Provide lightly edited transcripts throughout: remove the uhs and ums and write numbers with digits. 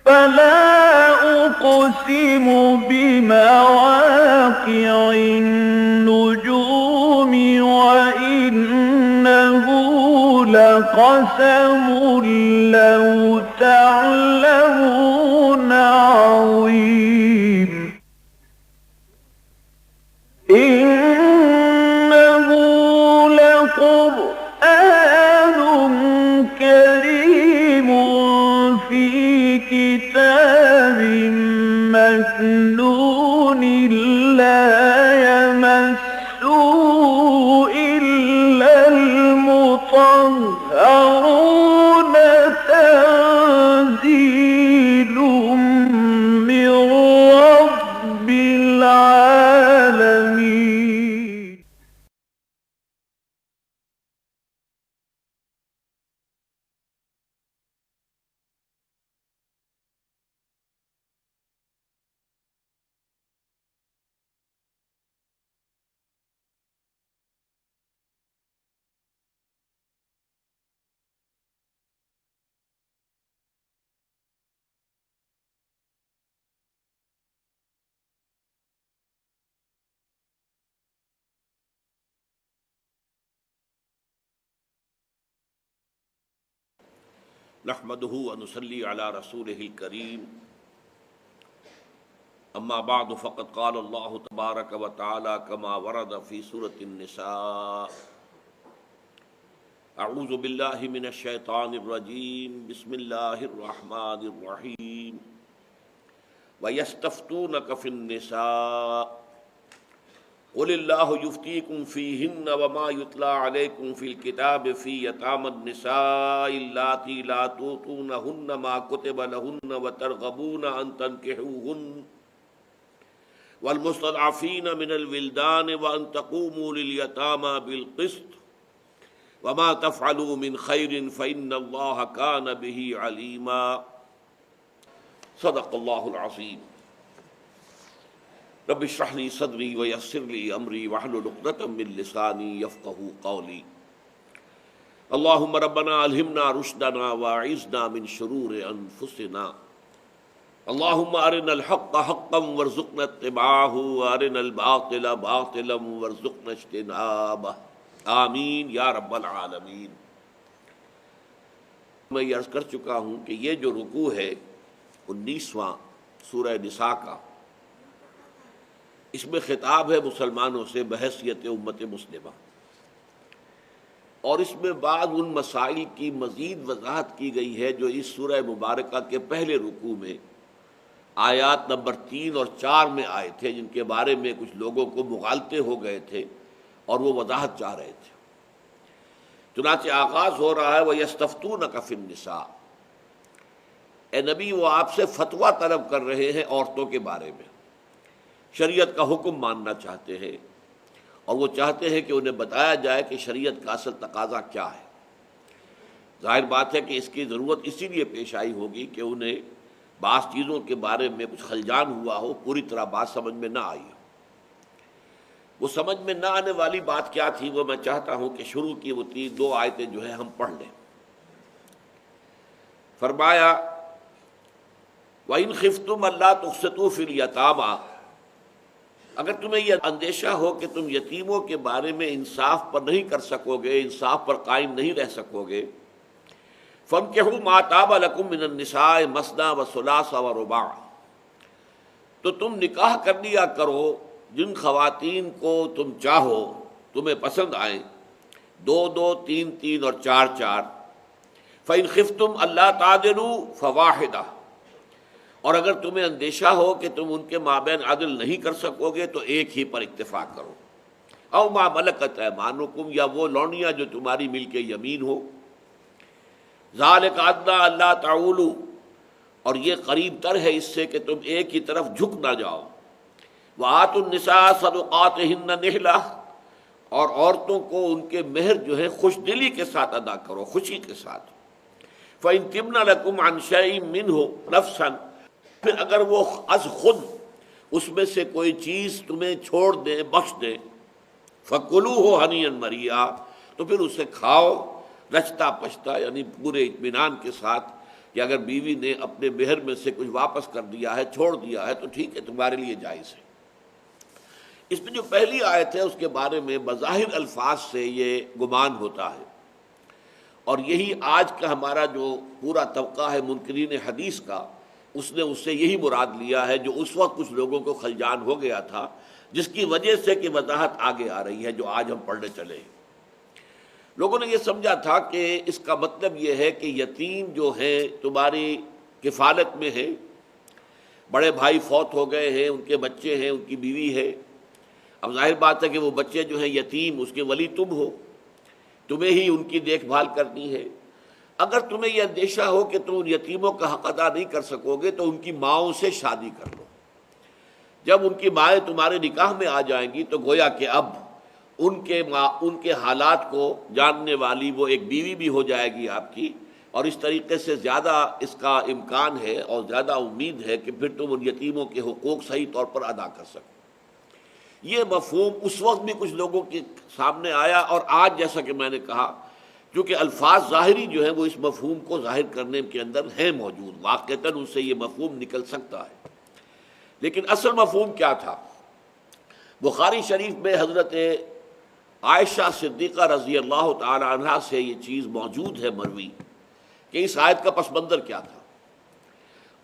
فلا أقسم بمواقع النجوم وإنه لقسم لو تعلمون عظيم إنه لقرآن كريم في كتاب مكنون لا يمسه إلا المطهرون تنزيل من رب العالمين. نحمده ونصلي على رسوله الكريم اما بعد فقد قال الله تبارك وتعالى كما ورد في سورة النساء اعوذ بالله من الشيطان الرجيم بسم الله الرحمن الرحيم ويستفتونك في النساء قل الله يفتيكم فيهن وما يتلى عليكم في الكتاب في يتامى النساء اللاتي لا تؤتونهن ما كتب لهن وترغبون أن تنكحوهن والمستضعفين من الولدان وأن تقوموا لليتامى بالقسط وما تفعلوا من خير فإن الله كان به عليما. صدق الله العظيم. رب اشرح لي صدری ویسر لي امری واحلل عقدۃ من لسانی یفقہوا قولی. اللهم ربنا الہمنا رشدنا واعذنا من شرور انفسنا. اللهم ارنا الحق حقا وارزقنا اتباعه وارنا الباطل باطلا وارزقنا اجتنابه. آمین یا رب العالمین. میں یہ عرض کر چکا ہوں کہ یہ جو رکوع ہے 19واں سورہ نساء کا، اس میں خطاب ہے مسلمانوں سے بحیثیت امت مسلمہ، اور اس میں بعض ان مسائل کی مزید وضاحت کی گئی ہے جو اس سورہ مبارکہ کے پہلے رکوع میں آیات نمبر 3 اور 4 میں آئے تھے، جن کے بارے میں کچھ لوگوں کو مغالطے ہو گئے تھے اور وہ وضاحت چاہ رہے تھے. چنانچہ آغاز ہو رہا ہے وَيَسْتَفْتُونَكَ فِي النِّسَاءِ. اے نبی، وہ آپ سے فتویٰ طلب کر رہے ہیں عورتوں کے بارے میں، شریعت کا حکم ماننا چاہتے ہیں، اور وہ چاہتے ہیں کہ انہیں بتایا جائے کہ شریعت کا اصل تقاضا کیا ہے. ظاہر بات ہے کہ اس کی ضرورت اسی لیے پیش آئی ہوگی کہ انہیں بعض چیزوں کے بارے میں کچھ خلجان ہوا ہو، پوری طرح بات سمجھ میں نہ آئی ہو. وہ سمجھ میں نہ آنے والی بات کیا تھی، وہ میں چاہتا ہوں کہ شروع کی وہ 2 آیتیں جو ہے ہم پڑھ لیں. فرمایا وَإِنْ خِفْتُمْ أَلَّا تُقْسِطُوا فِي الْيَتَامَى. اگر تمہیں یہ اندیشہ ہو کہ تم یتیموں کے بارے میں انصاف پر نہیں کر سکو گے، انصاف پر قائم نہیں رہ سکو گے، فَانكِحُوا مَا طَابَ لَكُم مِّنَ النِّسَاءِ مَثْنَىٰ وَثُلَاثَ وَرُبَاعَ. تو تم نکاح کر لیا کرو جن خواتین کو تم چاہو، تمہیں پسند آئیں، 2 2 3 3 اور 4 4. فَإِنْ خِفْتُمْ أَلَّا تَعْدِلُوا فَوَاحِدَةٌ. اور اگر تمہیں اندیشہ ہو کہ تم ان کے مابین عدل نہیں کر سکو گے تو ایک ہی پر اکتفا کرو. او ما ملکت ایمانکم، یا وہ لونیاں جو تمہاری ملک یمین ہو. ذالک ادنیٰ اللہ تعولوا، اور یہ قریب تر ہے اس سے کہ تم ایک ہی طرف جھک نہ جاؤ. وآتوا النساء صدقاتہن نحلہ، اور عورتوں کو ان کے مہر جو ہے خوش دلی کے ساتھ ادا کرو، خوشی کے ساتھ. فإن تبن لکم عن شیء منہ نفسا، پھر اگر وہ از خود اس میں سے کوئی چیز تمہیں چھوڑ دیں، بخش دیں، فَكُلُوهُ ہنیئا مَرِیئا، تو پھر اسے کھاؤ رچتا پچتا، یعنی پورے اطمینان کے ساتھ، کہ اگر بیوی نے اپنے مہر میں سے کچھ واپس کر دیا ہے، چھوڑ دیا ہے، تو ٹھیک ہے، تمہارے لیے جائز ہے۔ اس میں جو پہلی آیت ہے اس کے بارے میں بظاہر الفاظ سے یہ گمان ہوتا ہے، اور یہی آج کا ہمارا جو پورا طبقہ ہے منکرین حدیث کا، اس نے اس سے یہی مراد لیا ہے جو اس وقت کچھ لوگوں کو خلجان ہو گیا تھا، جس کی وجہ سے کہ وضاحت آگے آ رہی ہے جو آج ہم پڑھنے چلے ہیں۔ لوگوں نے یہ سمجھا تھا کہ اس کا مطلب یہ ہے کہ یتیم جو ہیں تمہاری کفالت میں ہیں، بڑے بھائی فوت ہو گئے ہیں، ان کے بچے ہیں، ان کی بیوی ہے، اب ظاہر بات ہے کہ وہ بچے جو ہیں یتیم، اس کے ولی تم ہو، تمہیں ہی ان کی دیکھ بھال کرنی ہے۔ اگر تمہیں یہ اندیشہ ہو کہ تم ان یتیموں کا حق ادا نہیں کر سکو گے تو ان کی ماؤں سے شادی کر لو۔ جب ان کی مائیں تمہارے نکاح میں آ جائیں گی تو گویا کہ اب ان کے حالات کو جاننے والی وہ ایک بیوی بھی ہو جائے گی آپ کی، اور اس طریقے سے زیادہ اس کا امکان ہے اور زیادہ امید ہے کہ پھر تم ان یتیموں کے حقوق صحیح طور پر ادا کر سکو۔ یہ مفہوم اس وقت بھی کچھ لوگوں کے سامنے آیا، اور آج جیسا کہ میں نے کہا کیونکہ الفاظ ظاہری جو ہیں وہ اس مفہوم کو ظاہر کرنے کے اندر ہیں موجود، واقعتاً ان سے یہ مفہوم نکل سکتا ہے، لیکن اصل مفہوم کیا تھا؟ بخاری شریف میں حضرت عائشہ صدیقہ رضی اللہ تعالی عنہا سے یہ چیز موجود ہے مروی کہ اس آیت کا پس منظر کیا تھا۔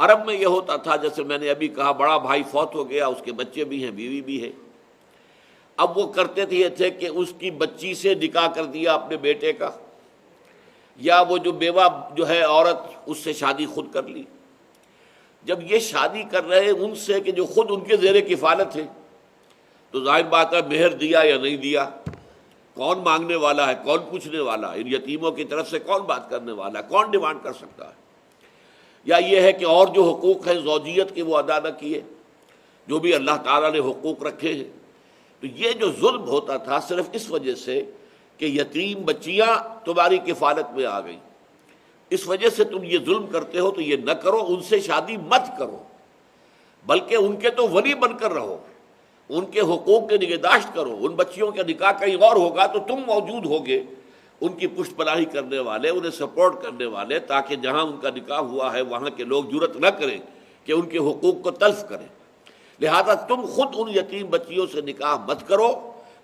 عرب میں یہ ہوتا تھا، جیسے میں نے ابھی کہا، بڑا بھائی فوت ہو گیا، اس کے بچے بھی ہیں، بیوی بھی ہے، اب وہ کرتے تھے کہ اس کی بچی سے نکاح کر دیا اپنے بیٹے کا، یا وہ جو بیوہ جو ہے عورت، اس سے شادی خود کر لی۔ جب یہ شادی کر رہے ان سے کہ جو خود ان کے زیر کفالت ہے، تو ظاہر بات ہے مہر دیا یا نہیں دیا، کون مانگنے والا ہے، کون پوچھنے والا ہے، ان یتیموں کی طرف سے کون بات کرنے والا ہے، کون ڈیمانڈ کر سکتا ہے؟ یا یہ ہے کہ اور جو حقوق ہیں زوجیت کے وہ ادا نہ کیے، جو بھی اللہ تعالیٰ نے حقوق رکھے ہیں۔ تو یہ جو ظلم ہوتا تھا صرف اس وجہ سے کہ یتیم بچیاں تمہاری کفالت میں آ گئیں، اس وجہ سے تم یہ ظلم کرتے ہو، تو یہ نہ کرو، ان سے شادی مت کرو، بلکہ ان کے تو ولی بن کر رہو، ان کے حقوق کی نگہداشت کرو۔ ان بچیوں کا نکاح کہیں اور ہوگا تو تم موجود ہوگے، ان کی پشت پناہی کرنے والے، انہیں سپورٹ کرنے والے، تاکہ جہاں ان کا نکاح ہوا ہے وہاں کے لوگ جرأت نہ کریں کہ ان کے حقوق کو تلف کریں۔ لہذا تم خود ان یتیم بچیوں سے نکاح مت کرو،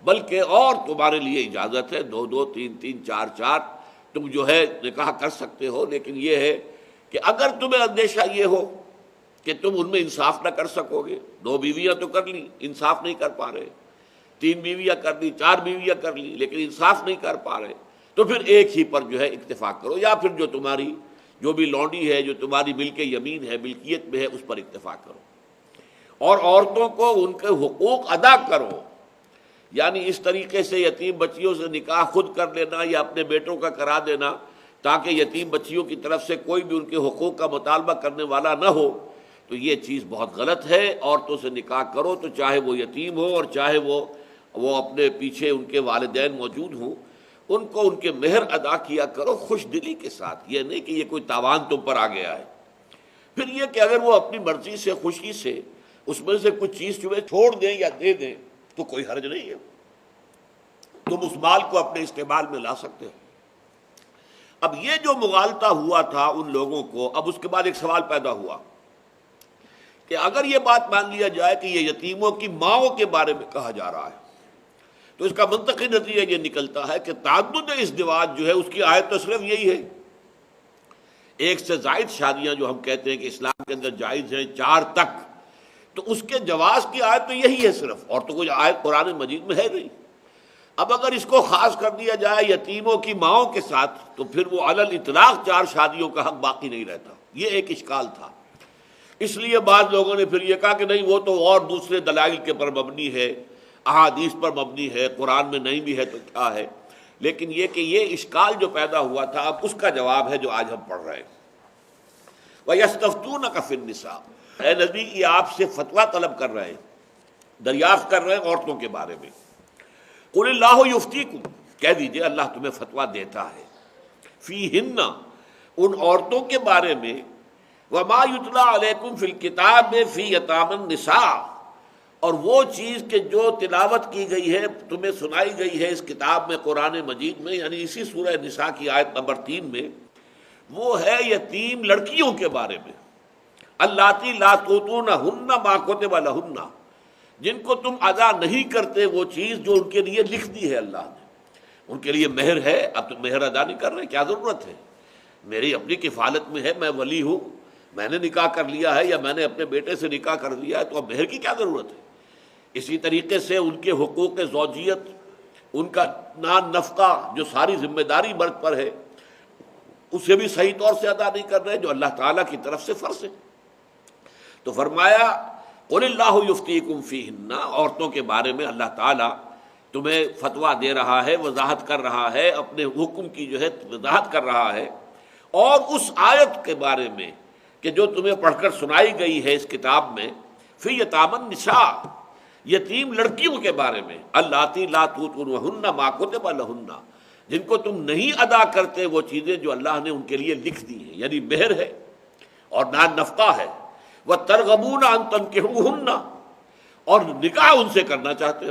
بلکہ اور تمہارے لیے اجازت ہے، 2 3 3 4 تم جو ہے نکاح کر سکتے ہو، لیکن یہ ہے کہ اگر تمہیں اندیشہ یہ ہو کہ تم ان میں انصاف نہ کر سکو گے، 2 بیویاں تو کر لی، انصاف نہیں کر پا رہے، 3 بیویاں کر لی، 4 بیویاں کر لی، لیکن انصاف نہیں کر پا رہے، تو پھر ایک ہی پر جو ہے اتفاق کرو، یا پھر جو تمہاری جو بھی لونڈی ہے، جو تمہاری ملک یمین ہے، ملکیت میں ہے، اس پر اتفاق کرو، اور عورتوں کو ان کے حقوق ادا کرو۔ یعنی اس طریقے سے یتیم بچیوں سے نکاح خود کر لینا یا اپنے بیٹوں کا کرا دینا تاکہ یتیم بچیوں کی طرف سے کوئی بھی ان کے حقوق کا مطالبہ کرنے والا نہ ہو، تو یہ چیز بہت غلط ہے۔ عورتوں سے نکاح کرو تو چاہے وہ یتیم ہو اور چاہے وہ اپنے پیچھے ان کے والدین موجود ہوں، ان کو ان کے مہر ادا کیا کرو خوش دلی کے ساتھ، یہ نہیں کہ یہ کوئی تاوان تم پر آ گیا ہے۔ پھر یہ کہ اگر وہ اپنی مرضی سے خوشی سے اس میں سے کچھ چیز تمہیں چھوڑ دیں یا دے دیں تو کوئی حرج نہیں ہے، تم اس مال کو اپنے استعمال میں لا سکتے ہو۔ اب یہ جو مغالطہ ہوا تھا ان لوگوں کو، اب اس کے بعد ایک سوال پیدا ہوا کہ اگر یہ بات مان لیا جائے کہ یہ یتیموں کی ماؤں کے بارے میں کہا جا رہا ہے، تو اس کا منطقی نتیجہ یہ نکلتا ہے کہ تعدد ازدواج جو ہے اس کی آیت تو صرف یہی ہے، ایک سے زائد شادیاں جو ہم کہتے ہیں کہ اسلام کے اندر جائز ہیں 4 تک، تو اس کے جواز کی آیت تو یہی ہے صرف، اور تو کوئی آیت قرآن مجید میں ہے نہیں۔ اب اگر اس کو خاص کر دیا جائے یتیموں کی ماؤں کے ساتھ تو پھر وہ علی الاطلاق 4 شادیوں کا حق باقی نہیں رہتا، یہ ایک اشکال تھا۔ اس لیے بعض لوگوں نے پھر یہ کہا کہ نہیں، وہ تو اور دوسرے دلائل کے پر مبنی ہے، احادیث پر مبنی ہے، قرآن میں نہیں بھی ہے تو کیا ہے، لیکن یہ کہ یہ اشکال جو پیدا ہوا تھا اب اس کا جواب ہے جو آج ہم پڑھ رہے ہیں۔ وَيَسْتَفْتُونَكَ فِي النِّسَاءِ، اے نبی یہ آپ سے فتویٰ طلب کر رہے ہیں، دریافت کر رہے ہیں عورتوں کے بارے میں۔ قُلِ اللَّهُ يُفْتِيكُمْ، کہہ دیجئے اللہ تمہیں فتویٰ دیتا ہے، فِيهِنَّ، ان عورتوں کے بارے میں، وَمَا يُتْلَىٰ عَلَيْكُمْ فِي الْكِتَابِ فِي يَتَامَى النِّسَاءِ، اور وہ چیز کہ جو تلاوت کی گئی ہے، تمہیں سنائی گئی ہے اس کتاب میں قرآن مجید میں، یعنی اسی سورہ نساء کی آیت نمبر 3 میں، وہ ہے یتیم لڑکیوں کے بارے میں، اللاتی لا تؤتونہن ما کتب لہن، جن کو تم ادا نہیں کرتے وہ چیز جو ان کے لیے لکھ دی ہے اللہ نے۔ ان کے لیے مہر ہے، اب تم مہر ادا نہیں کر رہے، کیا ضرورت ہے؟ میری اپنی کفالت میں ہے، میں ولی ہوں، میں نے نکاح کر لیا ہے یا میں نے اپنے بیٹے سے نکاح کر لیا ہے، تو اب مہر کی کیا ضرورت ہے؟ اسی طریقے سے ان کے حقوق زوجیت، ان کا نان نفقہ جو ساری ذمہ داری مرد پر ہے، اسے بھی صحیح طور سے ادا نہیں کر رہے جو اللہ تعالیٰ کی طرف سے فرض ہے۔ تو فرمایا قل اللہ یفتیکم فیہن، عورتوں کے بارے میں اللہ تعالیٰ تمہیں فتویٰ دے رہا ہے، وضاحت کر رہا ہے، اپنے حکم کی جو ہے وضاحت کر رہا ہے، اور اس آیت کے بارے میں کہ جو تمہیں پڑھ کر سنائی گئی ہے اس کتاب میں، فی یتامی النساء، یتیم لڑکیوں کے بارے میں، اللاتی لا تؤتونہن ما کتب لہن، جن کو تم نہیں ادا کرتے وہ چیزیں جو اللہ نے ان کے لیے لکھ دی ہیں، یعنی مہر ہے اور نان نفقہ ہے، وترغبون ان تنکحوہن، اور نکاح ان سے کرنا چاہتے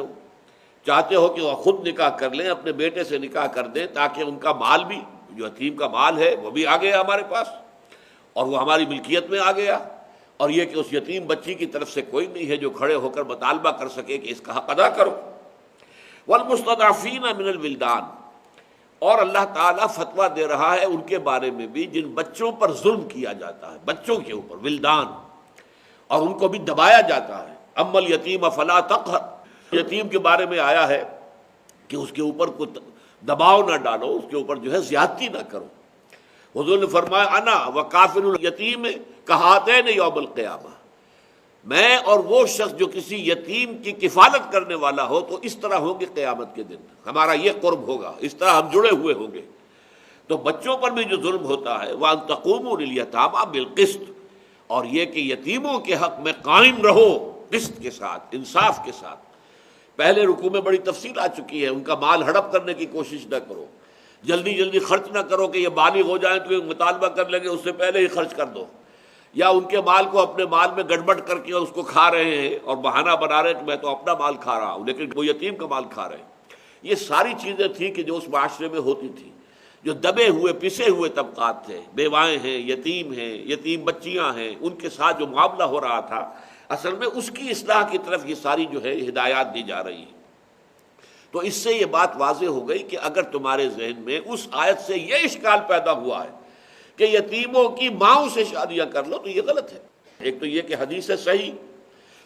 ہو کہ وہ خود نکاح کر لیں، اپنے بیٹے سے نکاح کر دیں، تاکہ ان کا مال بھی، جو یتیم کا مال ہے وہ بھی آ گیا ہمارے پاس اور وہ ہماری ملکیت میں آ گیا، اور یہ کہ اس یتیم بچی کی طرف سے کوئی نہیں ہے جو کھڑے ہو کر مطالبہ کر سکے کہ اس کا حق ادا کرو۔ والمستضعفین من الولدان، اور اللہ تعالیٰ فتویٰ دے رہا ہے ان کے بارے میں بھی جن بچوں پر ظلم کیا جاتا ہے، بچوں کے اوپر ولدان، اور ان کو بھی دبایا جاتا ہے۔ اما الیتیم فلا تقہر، یتیم کے بارے میں آیا ہے کہ اس کے اوپر کوئی دباؤ نہ ڈالو، اس کے اوپر جو ہے زیادتی نہ کرو۔ حضور نے فرمایا انا وکافل الیتیم کہاتین یوم القیامہ، میں اور وہ شخص جو کسی یتیم کی کفالت کرنے والا ہو تو اس طرح ہوں گے قیامت کے دن، ہمارا یہ قرب ہوگا، اس طرح ہم جڑے ہوئے ہوں گے۔ تو بچوں پر بھی جو ظلم ہوتا ہے، وَأَن تَقُومُوا لِلْيَتَامَىٰ بِالْقِسْطِ، اور یہ کہ یتیموں کے حق میں قائم رہو قسط کے ساتھ، انصاف کے ساتھ۔ پہلے رکوع میں بڑی تفصیل آ چکی ہے، ان کا مال ہڑپ کرنے کی کوشش نہ کرو، جلدی جلدی خرچ نہ کرو کہ یہ بالغ ہو جائیں تو یہ مطالبہ کر لیں گے، اس سے پہلے ہی خرچ کر دو، یا ان کے مال کو اپنے مال میں گڑبڑ کر کے اس کو کھا رہے ہیں اور بہانہ بنا رہے ہیں کہ میں تو اپنا مال کھا رہا ہوں لیکن وہ یتیم کا مال کھا رہے ہیں۔ یہ ساری چیزیں تھیں کہ جو اس معاشرے میں ہوتی تھیں، جو دبے ہوئے پسے ہوئے طبقات تھے، بیوائیں ہیں، یتیم بچیاں ہیں، ان کے ساتھ جو معاملہ ہو رہا تھا، اصل میں اس کی اصلاح کی طرف یہ ساری جو ہے ہدایات دی جا رہی ہیں۔ تو اس سے یہ بات واضح ہو گئی کہ اگر تمہارے ذہن میں اس آیت سے یہ اشکال پیدا ہوا ہے کہ یتیموں کی ماؤں سے شادیاں کر لو تو یہ غلط ہے۔ ایک تو یہ کہ حدیث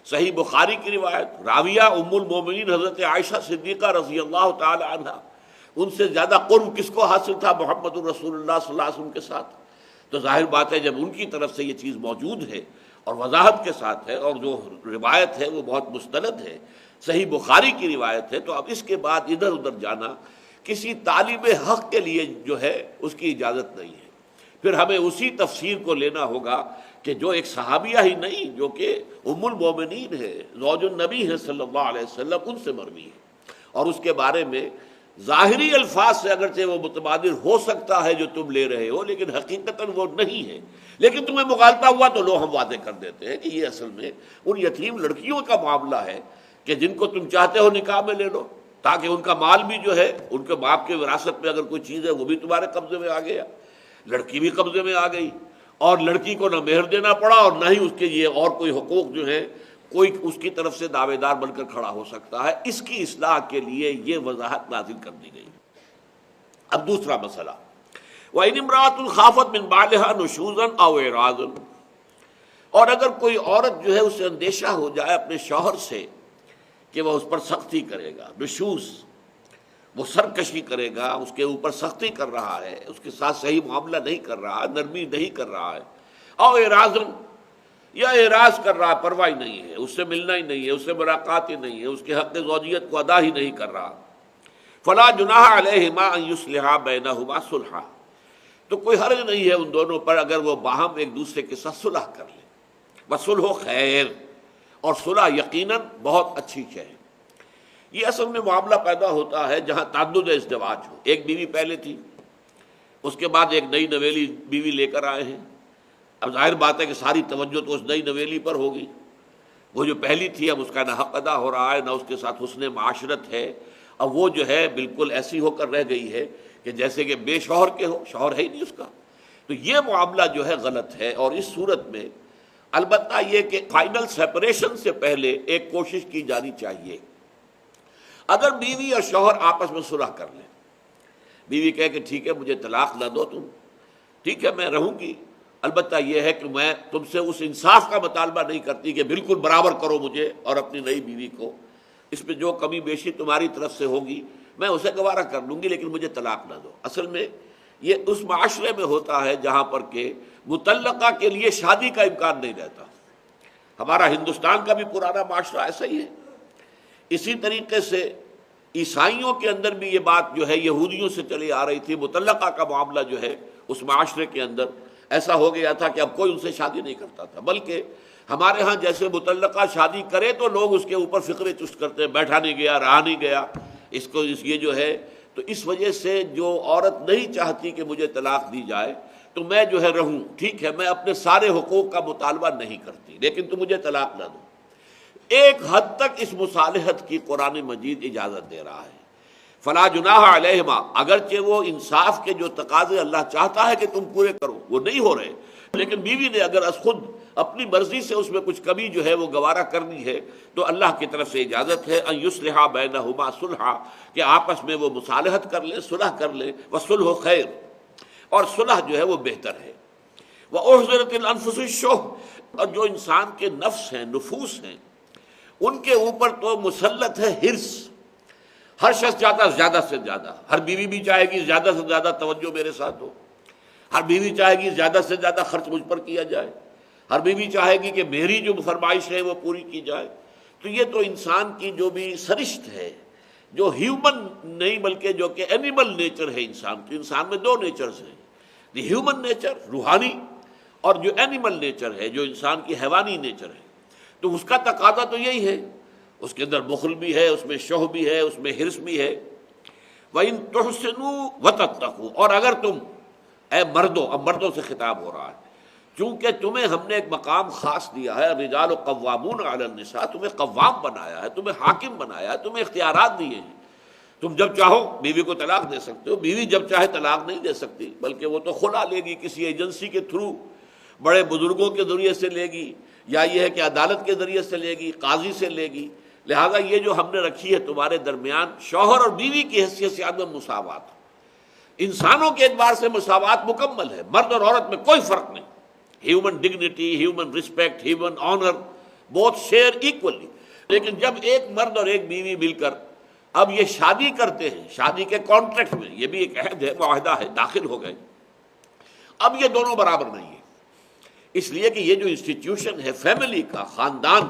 صحیح بخاری کی روایت، راویہ ام المومنین حضرت عائشہ صدیقہ رضی اللہ تعالی عنہ، ان سے زیادہ قرب کس کو حاصل تھا؟ محمد الرسول اللہ صلی اللہ علیہ وسلم کے ساتھ۔ تو ظاہر بات ہے جب ان کی طرف سے یہ چیز موجود ہے اور وضاحت کے ساتھ ہے، اور جو روایت ہے وہ بہت مستند ہے، صحیح بخاری کی روایت ہے، تو اب اس کے بعد ادھر ادھر جانا کسی طالب حق کے لیے جو ہے اس کی اجازت نہیں ہے۔ پھر ہمیں اسی تفسیر کو لینا ہوگا کہ جو ایک صحابیہ ہی نہیں، جو کہ ام المومنین ہے، زوج النبی ہے صلی اللہ علیہ وسلم، ان سے مروی ہے، اور اس کے بارے میں ظاہری الفاظ سے اگرچہ وہ متبادر ہو سکتا ہے جو تم لے رہے ہو، لیکن حقیقتاً وہ نہیں ہے، لیکن تمہیں مغالطہ ہوا تو لو ہم واضح کر دیتے ہیں کہ یہ اصل میں ان یتیم لڑکیوں کا معاملہ ہے کہ جن کو تم چاہتے ہو نکاح میں لے لو، تاکہ ان کا مال بھی جو ہے، ان کے باپ کے وراثت میں اگر کوئی چیز ہے وہ بھی تمہارے قبضے میں آ گیا، لڑکی بھی قبضے میں آ گئی، اور لڑکی کو نہ مہر دینا پڑا اور نہ ہی اس کے یہ اور کوئی حقوق جو ہیں کوئی اس کی طرف سے دعوے دار بن کر کھڑا ہو سکتا ہے۔ اس کی اصلاح کے لیے یہ وضاحت نازل کر دی گئی۔ اب دوسرا مسئلہ، وَإِنِ امْرَأَةٌ خَافَتْ مِنْ بَعْلِهَا نُشُوزًا أَوْ إِعْرَاضًا، اور اگر کوئی عورت جو ہے اسے اندیشہ ہو جائے اپنے شوہر سے کہ وہ اس پر سختی کرے گا، نشوز، وہ سرکشی کرے گا، اس کے اوپر سختی کر رہا ہے، اس کے ساتھ صحیح معاملہ نہیں کر رہا، نرمی نہیں کر رہا ہے، او اعراض، یا اعراض کر رہا، پرواہ نہیں ہے، اس سے ملنا ہی نہیں ہے، اس سے ملاقات ہی نہیں ہے، اس کے حق زوجیت کو ادا ہی نہیں کر رہا، فلا جناح علیہما ان یصلحا بینہما صلحا، تو کوئی حرج نہیں ہے ان دونوں پر اگر وہ باہم ایک دوسرے کے ساتھ صلح کر لیں، وصلح خیر، اور صلح یقیناً بہت اچھی شے ہے۔ یہ اصل میں معاملہ پیدا ہوتا ہے جہاں تعدد ازدواج ہو، ایک بیوی پہلے تھی، اس کے بعد ایک نئی نویلی بیوی لے کر آئے ہیں، اب ظاہر بات ہے کہ ساری توجہ تو اس نئی نویلی پر ہوگی، وہ جو پہلی تھی اب اس کا نہ حق ادا ہو رہا ہے، نہ اس کے ساتھ حسن معاشرت ہے، اب وہ جو ہے بالکل ایسی ہو کر رہ گئی ہے کہ جیسے کہ بے شوہر کے ہو، شوہر ہے ہی نہیں اس کا، تو یہ معاملہ جو ہے غلط ہے، اور اس صورت میں البتہ یہ کہ فائنل سیپریشن سے پہلے ایک کوشش کی جانی چاہیے۔ اگر بیوی اور شوہر آپس میں صلح کر لیں، بیوی کہے کہ ٹھیک ہے مجھے طلاق نہ دو تم، ٹھیک ہے میں رہوں گی، البتہ یہ ہے کہ میں تم سے اس انصاف کا مطالبہ نہیں کرتی کہ بالکل برابر کرو مجھے اور اپنی نئی بیوی کو، اس میں جو کمی بیشی تمہاری طرف سے ہوگی میں اسے گوارا کر لوں گی، لیکن مجھے طلاق نہ دو۔ اصل میں یہ اس معاشرے میں ہوتا ہے جہاں پر کہ مطلقہ کے لیے شادی کا امکان نہیں رہتا۔ ہمارا ہندوستان کا بھی پرانا معاشرہ ایسا ہی ہے۔ اسی طریقے سے عیسائیوں کے اندر بھی یہ بات جو ہے یہودیوں سے چلی آ رہی تھی، مطلقہ کا معاملہ جو ہے اس معاشرے کے اندر ایسا ہو گیا تھا کہ اب کوئی ان سے شادی نہیں کرتا تھا، بلکہ ہمارے ہاں جیسے مطلقہ شادی کرے تو لوگ اس کے اوپر فقرے چست کرتے ہیں، بیٹھا نہیں گیا، رہا نہیں گیا، اس کو یہ جو ہے، تو اس وجہ سے جو عورت نہیں چاہتی کہ مجھے طلاق دی جائے تو میں جو ہے رہوں، ٹھیک ہے میں اپنے سارے حقوق کا مطالبہ نہیں کرتی لیکن تو مجھے طلاق نہ دو۔ ایک حد تک اس مصالحت کی قرآن مجید اجازت دے رہا ہے، فلا جناح علیہما، اگرچہ وہ انصاف کے جو تقاضے اللہ چاہتا ہے کہ تم پورے کرو وہ نہیں ہو رہے، لیکن بیوی نے اگر از خود اپنی مرضی سے اس میں کچھ کمی جو ہے وہ گوارا کرنی ہے تو اللہ کی طرف سے اجازت ہے ان یصلحا بینہما صلحا، کہ آپس میں وہ مصالحت کر لیں، صلح کر لیں، وصلح خیر، اور صلح جو ہے وہ بہتر ہے۔ وَأُحْضِرَتِ الْأَنفُسُ الشُّحَّ، اور جو انسان کے نفس ہیں، نفوس ہیں، ان کے اوپر تو مسلط ہے حرص، ہر شخص چاہتا ہے زیادہ سے زیادہ، ہر بیوی بھی چاہے گی زیادہ سے زیادہ توجہ میرے ساتھ ہو، ہر بیوی چاہے گی زیادہ سے زیادہ خرچ مجھ پر کیا جائے، ہر بیوی چاہے گی کہ میری جو فرمائش ہے وہ پوری کی جائے۔ تو یہ تو انسان کی جو بھی سرشت ہے، جو ہیومن نہیں بلکہ جو کہ اینیمل نیچر ہے انسان کی، انسان میں دو نیچرز ہیں، دی ہیومن نیچر روحانی، اور جو اینیمل نیچر ہے جو انسان کی حیوانی نیچر ہے، تو اس کا تقاضا تو یہی ہے، اس کے اندر بخل بھی ہے، اس میں شوہ بھی ہے، اس میں حرص بھی ہے۔ وَإِن تُحْسِنُوا وَتَتَّقُوا، اور اگر تم اے مردوں، اب مردوں سے خطاب ہو رہا ہے، چونکہ تمہیں ہم نے ایک مقام خاص دیا ہے، الرجال قوامون علی النساء، تمہیں قوام بنایا ہے، تمہیں حاکم بنایا ہے، تمہیں اختیارات دیے ہیں، تم جب چاہو بیوی کو طلاق دے سکتے ہو، بیوی جب چاہے طلاق نہیں دے سکتی، بلکہ وہ تو خلا لے گی کسی ایجنسی کے تھرو، بڑے بزرگوں کے ذریعے سے لے گی، یا یہ ہے کہ عدالت کے ذریعے سے لے گی، قاضی سے لے گی۔ لہذا یہ جو ہم نے رکھی ہے تمہارے درمیان شوہر اور بیوی کی حیثیت سے عدم مساوات، انسانوں کے اعتبار سے مساوات مکمل ہے، مرد اور عورت میں کوئی فرق نہیں، human dignity, human respect, human owner, both share equally. لیکن جب ایک مرد اور ایک بیوی مل کر اب یہ شادی کرتے ہیں، شادی کے کانٹریکٹ میں، یہ بھی ایک عہد ہے، معاہدہ ہے، داخل ہو گئے، اب یہ دونوں برابر نہیں ہیں، اس لیے کہ یہ جو انسٹیٹیوشن ہے فیملی کا، خاندان،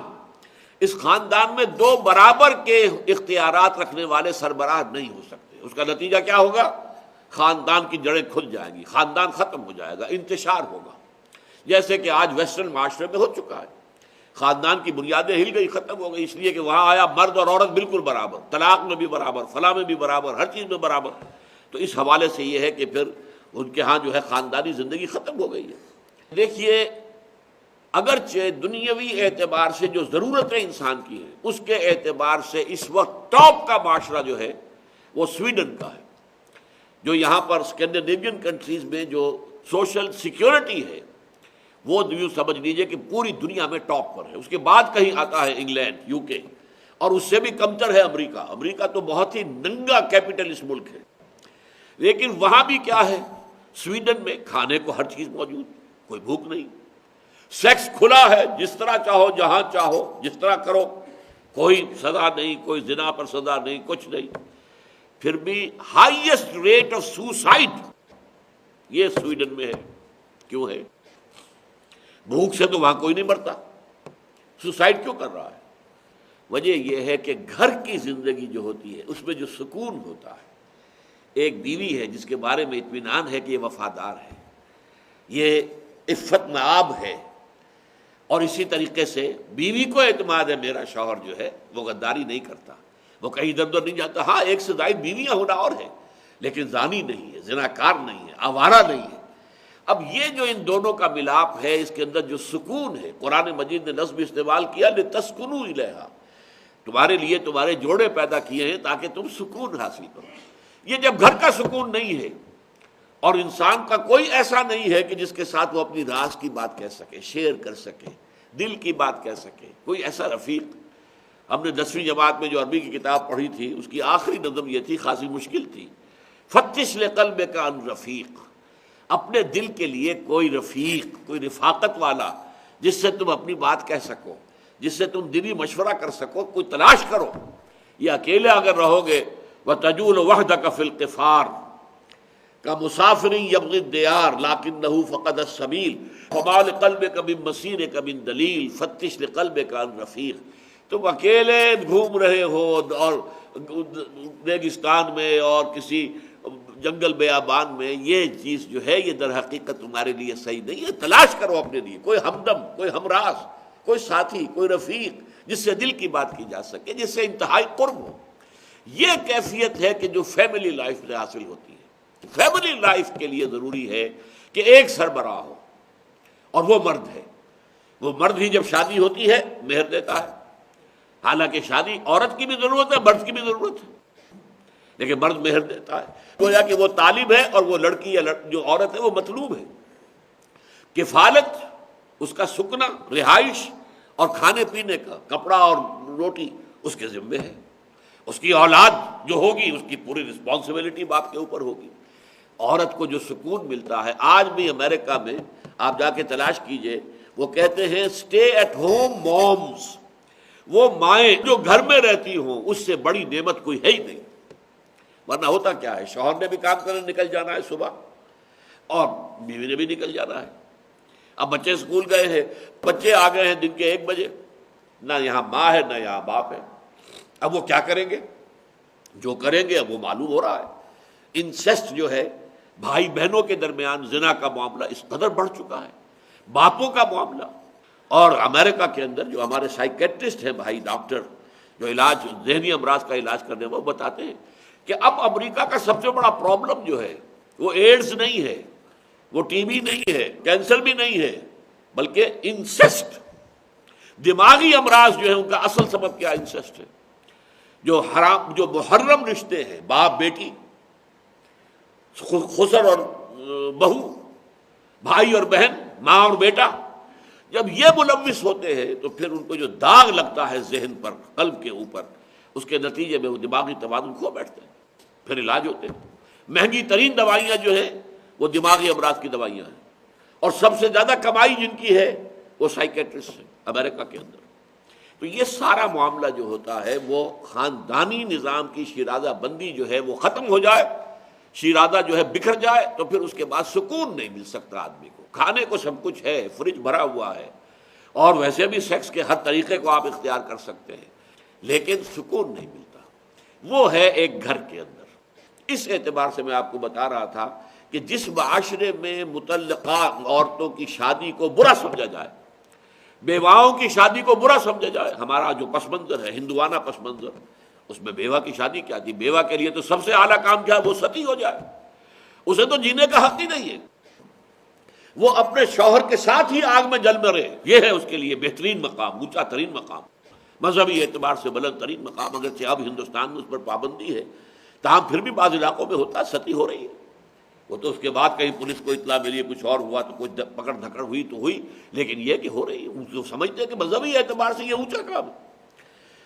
اس خاندان میں دو برابر کے اختیارات رکھنے والے سربراہ نہیں ہو سکتے۔ اس کا نتیجہ کیا ہوگا؟ خاندان کی جڑیں کھل جائیں گی، خاندان ختم ہو جائے گا، انتشار ہوگا، جیسے کہ آج ویسٹرن معاشرے میں ہو چکا ہے، خاندان کی بنیادیں ہل گئی، ختم ہو گئی، اس لیے کہ وہاں آیا مرد اور عورت بالکل برابر، طلاق میں بھی برابر، فلاں میں بھی برابر، ہر چیز میں برابر۔ تو اس حوالے سے یہ ہے کہ پھر ان کے ہاں جو ہے خاندانی زندگی ختم ہو گئی ہے۔ دیکھیے، اگرچہ دنیاوی اعتبار سے جو ضرورتیں انسان کی ہیں، اس کے اعتبار سے اس وقت ٹاپ کا معاشرہ جو ہے وہ سویڈن کا ہے، جو یہاں پر اسکینڈینیوین کنٹریز میں جو سوشل سیکیورٹی ہے وہ یوں سمجھ لیجئے کہ پوری دنیا میں ٹاپ پر ہے۔ اس کے بعد کہیں آتا ہے انگلینڈ، یو کے، اور اس سے بھی کمتر ہے امریکہ۔ امریکہ تو بہت ہی ننگا کیپٹلسٹ ملک ہے، لیکن وہاں بھی کیا ہے، سویڈن میں کھانے کو ہر چیز موجود، کوئی بھوک نہیں، سیکس کھلا ہے، جس طرح چاہو، جہاں چاہو، جس طرح کرو، کوئی سزا نہیں، کوئی زنا پر سزا نہیں، کچھ نہیں۔ پھر بھی ہائیسٹ ریٹ آف سوسائڈ یہ سویڈن میں ہے۔ کیوں ہے؟ بھوک سے تو وہاں کوئی نہیں مرتا، سوسائڈ کیوں کر رہا ہے؟ وجہ یہ ہے کہ گھر کی زندگی جو ہوتی ہے اس میں جو سکون ہوتا ہے، ایک بیوی ہے جس کے بارے میں اطمینان ہے کہ یہ وفادار ہے، یہ عفت مآب ہے، اور اسی طریقے سے بیوی کو اعتماد ہے میرا شوہر جو ہے وہ غداری نہیں کرتا، وہ کہیں ادھر ادھر نہیں جاتا۔ ہاں ایک سے زائد بیویاں ہونا اور ہے، لیکن زانی نہیں ہے، زناکار نہیں ہے، آوارہ نہیں ہے۔ اب یہ جو ان دونوں کا ملاپ ہے، اس کے اندر جو سکون ہے، قرآن مجید نے لفظ بھی استعمال کیا لِتَسْكُنُوا إِلَيْهَا، تمہارے لیے تمہارے جوڑے پیدا کیے ہیں تاکہ تم سکون حاصل کرو۔ یہ جب گھر کا سکون نہیں ہے اور انسان کا کوئی ایسا نہیں ہے کہ جس کے ساتھ وہ اپنی راز کی بات کہہ سکے، شیئر کر سکے، دل کی بات کہہ سکے، کوئی ایسا رفیق۔ ہم نے 10ویں جماعت میں جو عربی کی کتاب پڑھی تھی اس کی آخری نظم یہ تھی، خاصی مشکل تھی، فتش لقلبک عن رفیق، اپنے دل کے لیے کوئی رفیق، کوئی رفاقت والا جس سے تم اپنی بات کہہ سکو، جس سے تم دلی مشورہ کر سکو، کوئی تلاش کرو۔ یہ اکیلے اگر رہو گے وَتَجُولُ وَحْدَكَ فِي الْقِفَارِ كَمُسَافِرٍ يَبْغِي الدِّيَارَ لَكِنَّهُ فَقَدَ السَّبِيلَ وَمَا لِقَلْبِكَ مِن مَّسِيرِكَ مِن دَلِيلٍ فَتِّشْ لِقَلْبِكَ عَن رَفِيقٍ۔ تم اکیلے گھوم رہے ہو اور ریگستان میں اور کسی جنگل بیابان میں، یہ چیز جو ہے یہ در حقیقت تمہارے لیے صحیح نہیں ہے۔ تلاش کرو اپنے لیے کوئی ہمدم، کوئی ہمراز، کوئی ساتھی، کوئی رفیق جس سے دل کی بات کی جا سکے، جس سے انتہائی قرب ہو۔ یہ کیفیت ہے کہ جو فیملی لائف میں حاصل ہوتی ہے۔ فیملی لائف کے لیے ضروری ہے کہ ایک سربراہ ہو، اور وہ مرد ہے۔ وہ مرد ہی جب شادی ہوتی ہے مہر دیتا ہے، حالانکہ شادی عورت کی بھی ضرورت ہے، مرد کی بھی ضرورت ہے، لیکن مرد مہر دیتا ہے۔ گویا کہ وہ طالب ہے اور وہ لڑکی یا جو عورت ہے وہ مطلوب ہے۔ کفالت، اس کا سکنا، رہائش اور کھانے پینے کا، کپڑا اور روٹی اس کے ذمے ہے۔ اس کی اولاد جو ہوگی اس کی پوری رسپانسبلٹی باپ کے اوپر ہوگی۔ عورت کو جو سکون ملتا ہے، آج بھی امریکہ میں آپ جا کے تلاش کیجئے، وہ کہتے ہیں اسٹے ایٹ ہوم مومز، وہ مائیں جو گھر میں رہتی ہوں اس سے بڑی نعمت کوئی ہے ہی نہیں۔ ورنہ ہوتا کیا ہے، شوہر نے بھی کام کرنے نکل جانا ہے صبح اور بیوی نے بھی نکل جانا ہے۔ اب بچے اسکول گئے ہیں، بچے آ گئے ہیں دن کے 1 بجے، نہ یہاں ماں ہے نہ یہاں باپ ہے۔ اب وہ کیا کریں گے؟ جو کریں گے اب وہ معلوم ہو رہا ہے۔ انسیسٹ جو ہے، بھائی بہنوں کے درمیان زنا کا معاملہ اس قدر بڑھ چکا ہے، باپوں کا معاملہ۔ اور امریکہ کے اندر جو ہمارے سائیکیٹرسٹ ہیں بھائی، ڈاکٹر جو علاج ذہنی امراض کا علاج کرنے وہ بتاتے ہیں کہ اب امریکہ کا سب سے بڑا پرابلم جو ہے وہ ایڈز نہیں ہے، وہ ٹی بی نہیں ہے، کینسر بھی نہیں ہے، بلکہ انسیسٹ، دماغی امراض جو ہے ان کا اصل سبب کیا انسیسٹ ہے۔ جو حرام، جو محرم رشتے ہیں، باپ بیٹی، خسر اور بہو، بھائی اور بہن، ماں اور بیٹا، جب یہ ملوث ہوتے ہیں تو پھر ان کو جو داغ لگتا ہے ذہن پر، قلب کے اوپر، اس کے نتیجے میں وہ دماغی توازن کھو بیٹھتے ہیں، پھر علاج ہوتے ہیں۔ مہنگی ترین دوائیاں جو ہیں وہ دماغی امراض کی دوائیاں ہیں، اور سب سے زیادہ کمائی جن کی ہے وہ سائیکیٹرسٹ ہیں امریکہ کے اندر۔ تو یہ سارا معاملہ جو ہوتا ہے وہ خاندانی نظام کی شیرازہ بندی جو ہے وہ ختم ہو جائے، شیرازہ جو ہے بکھر جائے، تو پھر اس کے بعد سکون نہیں مل سکتا آدمی کو۔ کھانے کو سب کچھ ہے، فریج بھرا ہوا ہے، اور ویسے بھی سیکس کے ہر طریقے کو آپ اختیار کر سکتے ہیں، لیکن سکون نہیں ملتا۔ وہ ہے ایک گھر کے اندر۔ اس اعتبار سے میں آپ کو بتا رہا تھا کہ جس معاشرے میں مطلقہ عورتوں کی شادی کو برا سمجھا جائے، بیواؤں کی شادی کو برا سمجھا جائے، ہمارا جو پس منظر ہے ہندوانہ پس منظر، اس میں بیوہ کی شادی کیا تھی؟ بیوہ کے لیے تو سب سے اعلیٰ کام کیا ہے؟ وہ ستی ہو جائے، اسے تو جینے کا حق ہی نہیں ہے، وہ اپنے شوہر کے ساتھ ہی آگ میں جل مرے، یہ ہے اس کے لیے بہترین مقام، اونچا ترین مقام، مذہبی اعتبار سے بلند ترین مقام۔ اگرچہ اب ہندوستان میں اس پر پابندی ہے، تاہم پھر بھی بعض علاقوں میں ہوتا، ستی ہو رہی ہے۔ وہ تو اس کے بعد کہیں پولیس کو اطلاع ملی، کچھ اور ہوا تو کچھ پکڑ دھکڑ ہوئی تو ہوئی، لیکن یہ کہ ہو رہی ہے، جو سمجھتے ہیں کہ مذہبی اعتبار سے یہ اونچا کام ہے۔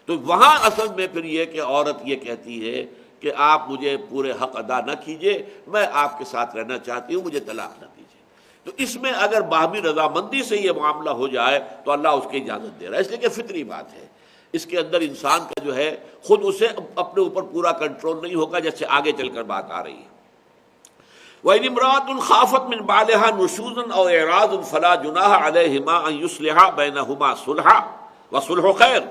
تو وہاں اصل میں پھر یہ کہ عورت یہ کہتی ہے کہ آپ مجھے پورے حق ادا نہ کیجیے، میں آپ کے ساتھ رہنا چاہتی ہوں، مجھے طلاق نہ دیجیے۔ تو اس میں اگر باہمی رضامندی سے یہ معاملہ ہو جائے تو اللہ اس کی اجازت دے رہا ہے، اس لیے کہ فطری بات ہے، اس کے اندر انسان کا جو ہے خود اسے اپنے اوپر پورا کنٹرول نہیں ہوگا، جیسے آگے چل کر بات آ رہی ہے۔ وَإِنِ امْرَأَةٌ خَافَتْ مِنْ بَعْلِهَا نُشُوزًا أَوْ إِعْرَاضًا فَلَا جُنَاحَ عَلَيْهِمَا أَنْ يُصْلِحَا بَيْنَهُمَا صُلْحًا وَصُلْحُ خَيْرٌ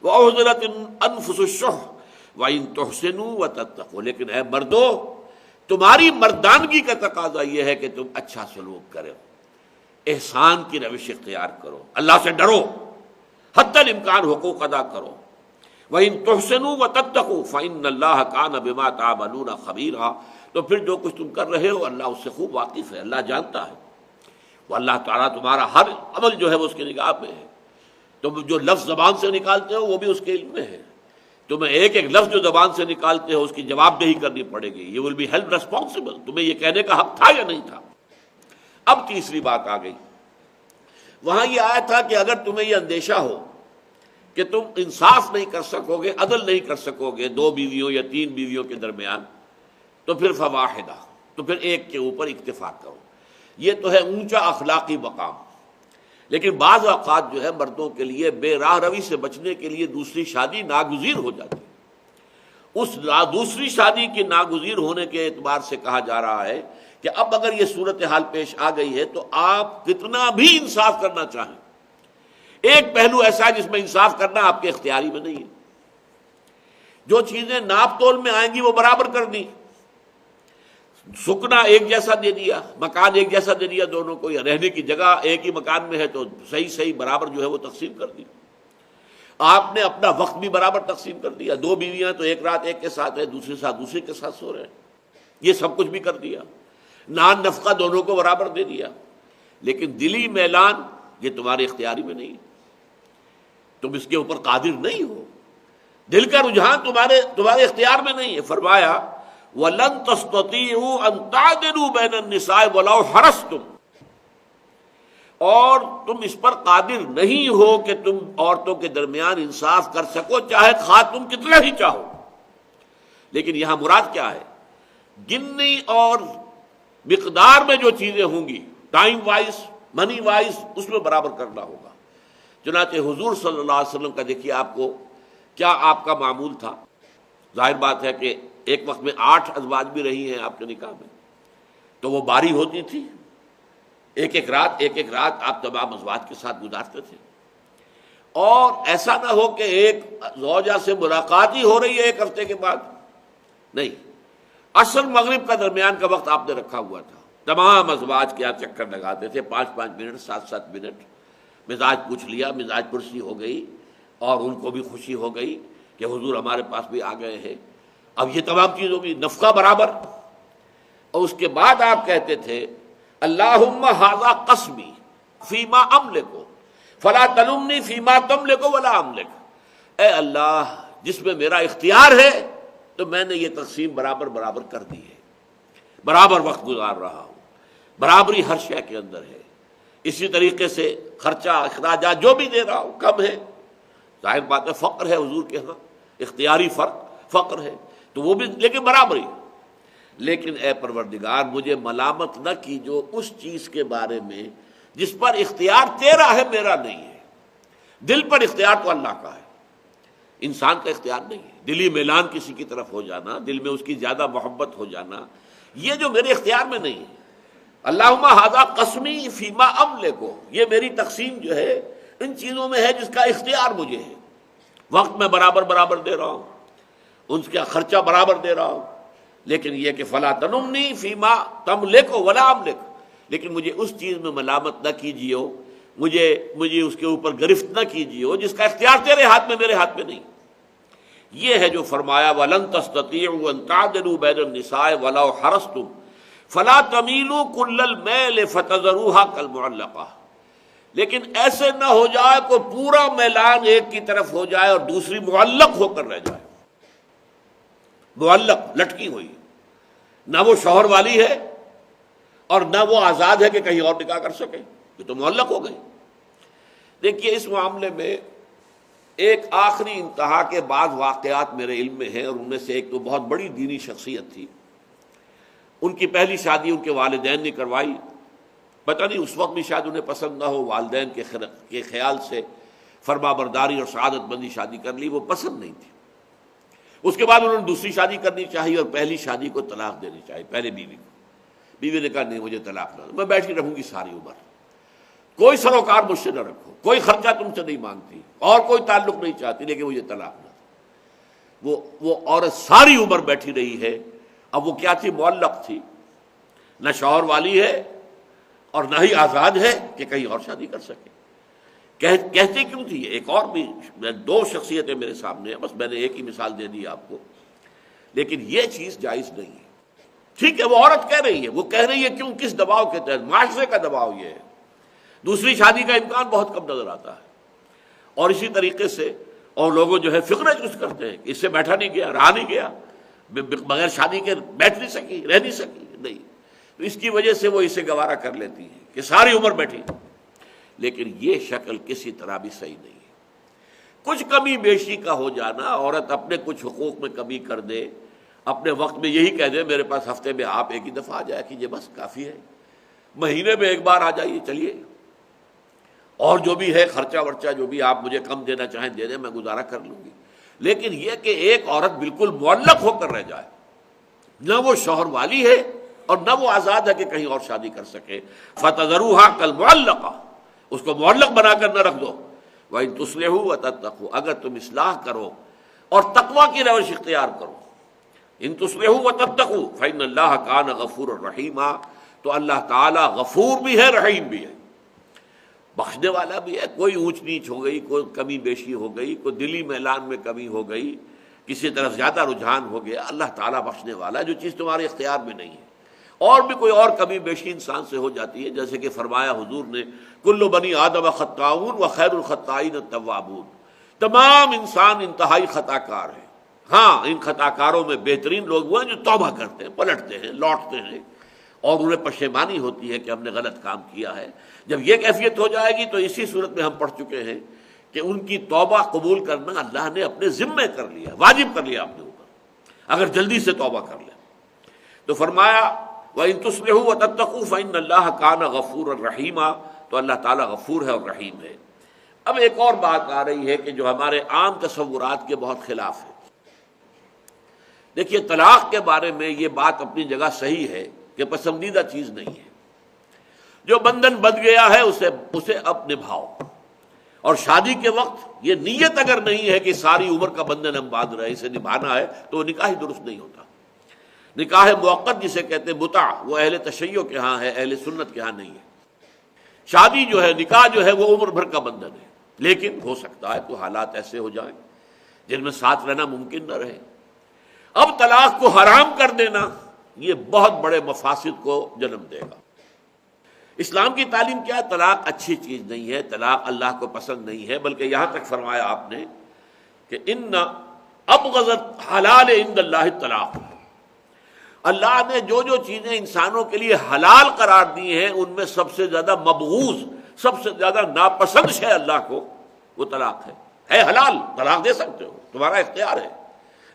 وَأُحْضِرَتِ الْأَنفُسُ الشُّحَّ وَإِنْ تُحْسِنُوا وَتَتَّقُوا۔ لیکن اے مردو، تمہاری مردانگی کا تقاضا یہ ہے کہ تم اچھا سلوک کرو، احسان کی روش اختیار کرو، اللہ سے ڈرو، حتی الامکان حقوق ادا کرو۔ وَإِن تُحْسِنُوا وَتَتَّقُوا فَإِنَّ اللَّهَ كَانَ بِمَا تَعْمَلُونَ خَبِيرًا۔ تو پھر جو کچھ تم کر رہے ہو اللہ اس سے خوب واقف ہے، اللہ جانتا ہے، وہ اللہ تعالیٰ تمہارا ہر عمل جو ہے وہ اس کی نگاہ میں ہے، تم جو لفظ زبان سے نکالتے ہو وہ بھی اس کے علم میں ہے، تمہیں ایک ایک لفظ جو زبان سے نکالتے ہو اس کی جواب دہی کرنی پڑے گی. You will be held responsible. تمہیں یہ کہنے کا حق تھا یا نہیں تھا. اب تیسری بات آ گئی. وہاں یہ آیا تھا کہ اگر تمہیں یہ اندیشہ ہو کہ تم انصاف نہیں کر سکو گے، عدل نہیں کر سکو گے 2 بیویوں یا 3 بیویوں کے درمیان، تو پھر فواحدہ، تو پھر ایک کے اوپر اکتفا کرو. یہ تو ہے اونچا اخلاقی مقام. لیکن بعض اوقات جو ہے مردوں کے لیے بے راہ روی سے بچنے کے لیے دوسری شادی ناگزیر ہو جاتی ہے. اس دوسری شادی کی ناگزیر ہونے کے اعتبار سے کہا جا رہا ہے کہ اب اگر یہ صورتحال پیش آ گئی ہے تو آپ کتنا بھی انصاف کرنا چاہیں، ایک پہلو ایسا ہے جس میں انصاف کرنا آپ کے اختیاری میں نہیں ہے. جو چیزیں ناپ تول میں آئیں گی وہ برابر کر دی. سکنا ایک جیسا دے دیا، مکان ایک جیسا دے دیا دونوں کو، یا رہنے کی جگہ ایک ہی مکان میں ہے تو صحیح برابر جو ہے وہ تقسیم کر دی. آپ نے اپنا وقت بھی برابر تقسیم کر دیا. 2 بیویاں تو ایک رات ایک کے ساتھ ہے، دوسری ساتھ دوسرے کے ساتھ سو رہے ہیں. یہ سب کچھ بھی کر دیا. نان نفقہ دونوں کو برابر دے دیا. لیکن دلی میلان یہ تمہارے اختیاری میں نہیں. تم اس کے اوپر قادر نہیں ہو. دل کا رجحان تمہارے اختیار میں نہیں ہے. فرمایا وَلَن تَسْتَطِيعُوا أَن تَعْدِلُوا بَيْنَ النِّسَاءِ وَلَوْ حَرَصْتُمْ، اور تم اس پر قادر نہیں ہو کہ تم عورتوں کے درمیان انصاف کر سکو چاہے خواہ تم کتنا ہی چاہو. لیکن یہاں مراد کیا ہے؟ گننی اور مقدار میں جو چیزیں ہوں گی، ٹائم وائز، منی وائز، اس میں برابر کرنا ہوگا. چنانچہ حضور صلی اللہ علیہ وسلم کا دیکھیے آپ کو کیا آپ کا معمول تھا. ظاہر بات ہے کہ ایک وقت میں 8 ازواج بھی رہی ہیں آپ کے نکاح میں، تو وہ باری ہوتی تھی. ایک ایک رات آپ تمام ازواج کے ساتھ گزارتے تھے. اور ایسا نہ ہو کہ ایک زوجہ سے ملاقات ہی ہو رہی ہے 1 ہفتے کے بعد. نہیں، عصر مغرب کا درمیان کا وقت آپ نے رکھا ہوا تھا. تمام ازواج کے یہاں چکر لگاتے تھے، 5-5 منٹ، 7-7 منٹ. مزاج پوچھ لیا، مزاج پرسی ہو گئی، اور ان کو بھی خوشی ہو گئی کہ حضور ہمارے پاس بھی آ گئے ہیں. اب یہ تمام چیزوں کی نفقہ برابر. اور اس کے بعد آپ کہتے تھے اللہم ھذا قسمی فیما املک فلا تلمنی فیما تملک ولا املک. اے اللہ، جس میں میرا اختیار ہے تو میں نے یہ تقسیم برابر کر دی ہے. برابر وقت گزار رہا ہوں، برابری ہر شے کے اندر ہے. اسی طریقے سے خرچہ اخراجات جو بھی دے رہا ہوں کم ہے. ظاہر بات ہے فقر ہے حضور کے ہاں، اختیاری فقر ہے، تو وہ بھی لیکن برابری. لیکن اے پروردگار، مجھے ملامت نہ کیجو اس چیز کے بارے میں جس پر اختیار تیرا ہے، میرا نہیں ہے. دل پر اختیار تو اللہ کا ہے، انسان کا اختیار نہیں ہے. دلی میلان کسی کی طرف ہو جانا، دل میں اس کی زیادہ محبت ہو جانا، یہ جو میرے اختیار میں نہیں ہے. اللہم ھذا قسمی فیما املک، یہ میری تقسیم جو ہے ان چیزوں میں ہے جس کا اختیار مجھے ہے. وقت میں برابر دے رہا ہوں، ان کا خرچہ برابر دے رہا ہوں. لیکن یہ کہ فلا تلمنی فیما تملک ولا املک، لیکن مجھے اس چیز میں ملامت نہ کیجیے، مجھے اس کے اوپر گرفت نہ کیجیے جس کا اختیار تیرے ہاتھ میں، میرے ہاتھ میں نہیں. یہ ہے جو فرمایا وَلَن تَسْتَطِيعُوا أَن تَعْدِلُوا بَيْنَ النِّسَاءِ وَلَوْ حَرَصْتُمْ فَلَا تَمِيلُوا كُلَّ الْمَيْلِ فَتَذَرُوهَا كَالْمُعَلَّقَةِ. لیکن ایسے نہ ہو جائے کہ پورا میلان ایک کی طرف ہو جائے اور دوسری معلق ہو کر رہ جائے. معلق، لٹکی ہوئی، نہ وہ شوہر والی ہے اور نہ وہ آزاد ہے کہ کہیں اور نکاح کر سکے، یہ تو معلق ہو گئی. دیکھیے اس معاملے میں ایک آخری انتہا کے بعض واقعات میرے علم میں ہیں، اور ان میں سے ایک تو بہت بڑی دینی شخصیت تھی. ان کی پہلی شادی ان کے والدین نے کروائی. پتہ نہیں اس وقت بھی شاید انہیں پسند نہ ہو، والدین کے خیال سے فرما برداری اور سعادت مندی شادی کر لی، وہ پسند نہیں تھی. اس کے بعد انہوں نے دوسری شادی کرنی چاہیے اور پہلی شادی کو طلاق دینی چاہیے، پہلے بیوی کو. بیوی نے کہا نہیں، مجھے طلاق نہ دو، میں بیٹھی رہوں گی ساری عمر، کوئی سروکار مجھ سے نہ رکھو، کوئی خرچہ تم سے نہیں مانگتی اور کوئی تعلق نہیں چاہتی، لیکن مجھے طلاق نہ دو. وہ عورت ساری عمر بیٹھی رہی ہے. اب وہ کیا تھی؟ معلق تھی، نہ شوہر والی ہے اور نہ ہی آزاد ہے کہ کہیں اور شادی کر سکے. کہتے کیوں تھی؟ ایک اور بھی 2 شخصیتیں میرے سامنے ہیں، بس میں نے ایک ہی مثال دے دی آپ کو. لیکن یہ چیز جائز نہیں ہے. ٹھیک ہے، وہ عورت کہہ رہی ہے، وہ کہہ رہی ہے کیوں، کس دباؤ کے تحت؟ معاشرے کا دباؤ یہ ہے. دوسری شادی کا امکان بہت کم نظر آتا ہے. اور اسی طریقے سے اور لوگوں جو ہے فکر چست کرتے ہیں کہ اس سے بیٹھا نہیں گیا، رہا نہیں گیا، بغیر شادی کے بیٹھ نہیں سکی، رہ نہیں سکی، نہیں، تو اس کی وجہ سے وہ اسے گوارا کر لیتی ہے کہ ساری عمر بیٹھی. لیکن یہ شکل کسی طرح بھی صحیح نہیں ہے. کچھ کمی بیشی کا ہو جانا، عورت اپنے کچھ حقوق میں کمی کر دے، اپنے وقت میں یہی کہہ دے میرے پاس ہفتے میں آپ ایک ہی دفعہ آ جایا کیجیے، بس کافی ہے، مہینے میں ایک بار آ جائیے، چلیے، اور جو بھی ہے خرچہ ورچہ جو بھی آپ مجھے کم دینا چاہیں دے دیں، میں گزارا کر لوں گی. لیکن یہ کہ ایک عورت بالکل معلق ہو کر رہ جائے، نہ وہ شوہر والی ہے اور نہ وہ آزاد ہے کہ کہیں اور شادی کر سکے. فَتَذَرُوهَا كَالْمُعَلَّقَةِ، اس کو معلق بنا کر نہ رکھ دو. وَإِن تُصْلِحُوا وَتَتَّقُوا، اگر تم اصلاح کرو اور تقوی کی روش اختیار کرو. ان تصلحوا وتتقوا فإن اللہ کان غفورا رحیما، تو اللہ تعالی غفور بھی ہے، رحیم بھی ہے، بخشنے والا بھی ہے. کوئی اونچ نیچ ہو گئی، کوئی کمی بیشی ہو گئی، کوئی دلی میلان میں کمی ہو گئی، کسی طرف زیادہ رجحان ہو گیا، اللہ تعالیٰ بخشنے والا ہے، جو چیز تمہارے اختیار میں نہیں ہے. اور بھی کوئی اور کمی بیشی انسان سے ہو جاتی ہے، جیسے کہ فرمایا حضور نے کل بنی آدم خطاؤون و خیر الخطائین التوابون، تمام انسان انتہائی خطا کار ہیں. ہاں، ان خطا کاروں میں بہترین لوگ وہ ہیں جو توبہ کرتے ہیں، پلٹتے ہیں، لوٹتے ہیں، اور انہیں پشیمانی ہوتی ہے کہ ہم نے غلط کام کیا ہے. جب یہ کیفیت ہو جائے گی تو اسی صورت میں ہم پڑھ چکے ہیں کہ ان کی توبہ قبول کرنا اللہ نے اپنے ذمے کر لیا، واجب کر لیا اپنے اوپر، اگر جلدی سے توبہ کر لیں. تو فرمایا وَإِن تُصْلِحُوا وَتَتَّقُوا فَإِنَّ اللَّهَ كَانَ غَفُورًا رَحِيمًا، تو اللہ تعالیٰ غفور ہے اور رحیم ہے. اب ایک اور بات آ رہی ہے کہ جو ہمارے عام تصورات کے بہت خلاف ہے. دیکھیے، طلاق کے بارے میں یہ بات اپنی جگہ صحیح ہے کہ پسندیدہ چیز نہیں ہے. جو بندھن بندھ گیا ہے اسے اب نبھاؤ، اور شادی کے وقت یہ نیت اگر نہیں ہے کہ ساری عمر کا بندھن ہم باندھ رہے ہیں، اسے نبھانا ہے، تو وہ نکاح ہی درست نہیں ہوتا. نکاح موقت جسے کہتے ہیں متع، وہ اہل تشیع کے ہاں ہے، اہل سنت کے ہاں نہیں ہے. شادی جو ہے، نکاح جو ہے، وہ عمر بھر کا بندھن ہے. لیکن ہو سکتا ہے تو حالات ایسے ہو جائیں جن میں ساتھ رہنا ممکن نہ رہے. اب طلاق کو حرام کر دینا یہ بہت بڑے مفاسد کو جنم دے گا. اسلام کی تعلیم کیا ہے؟ طلاق اچھی چیز نہیں ہے، طلاق اللہ کو پسند نہیں ہے، بلکہ یہاں تک فرمایا آپ نے کہ ان ابغض الحلال عند اللہ الطلاق. اللہ نے جو جو چیزیں انسانوں کے لیے حلال قرار دی ہیں ان میں سب سے زیادہ مبغوض، سب سے زیادہ ناپسند شے اللہ کو وہ طلاق ہے حلال، طلاق دے سکتے ہو، تمہارا اختیار ہے،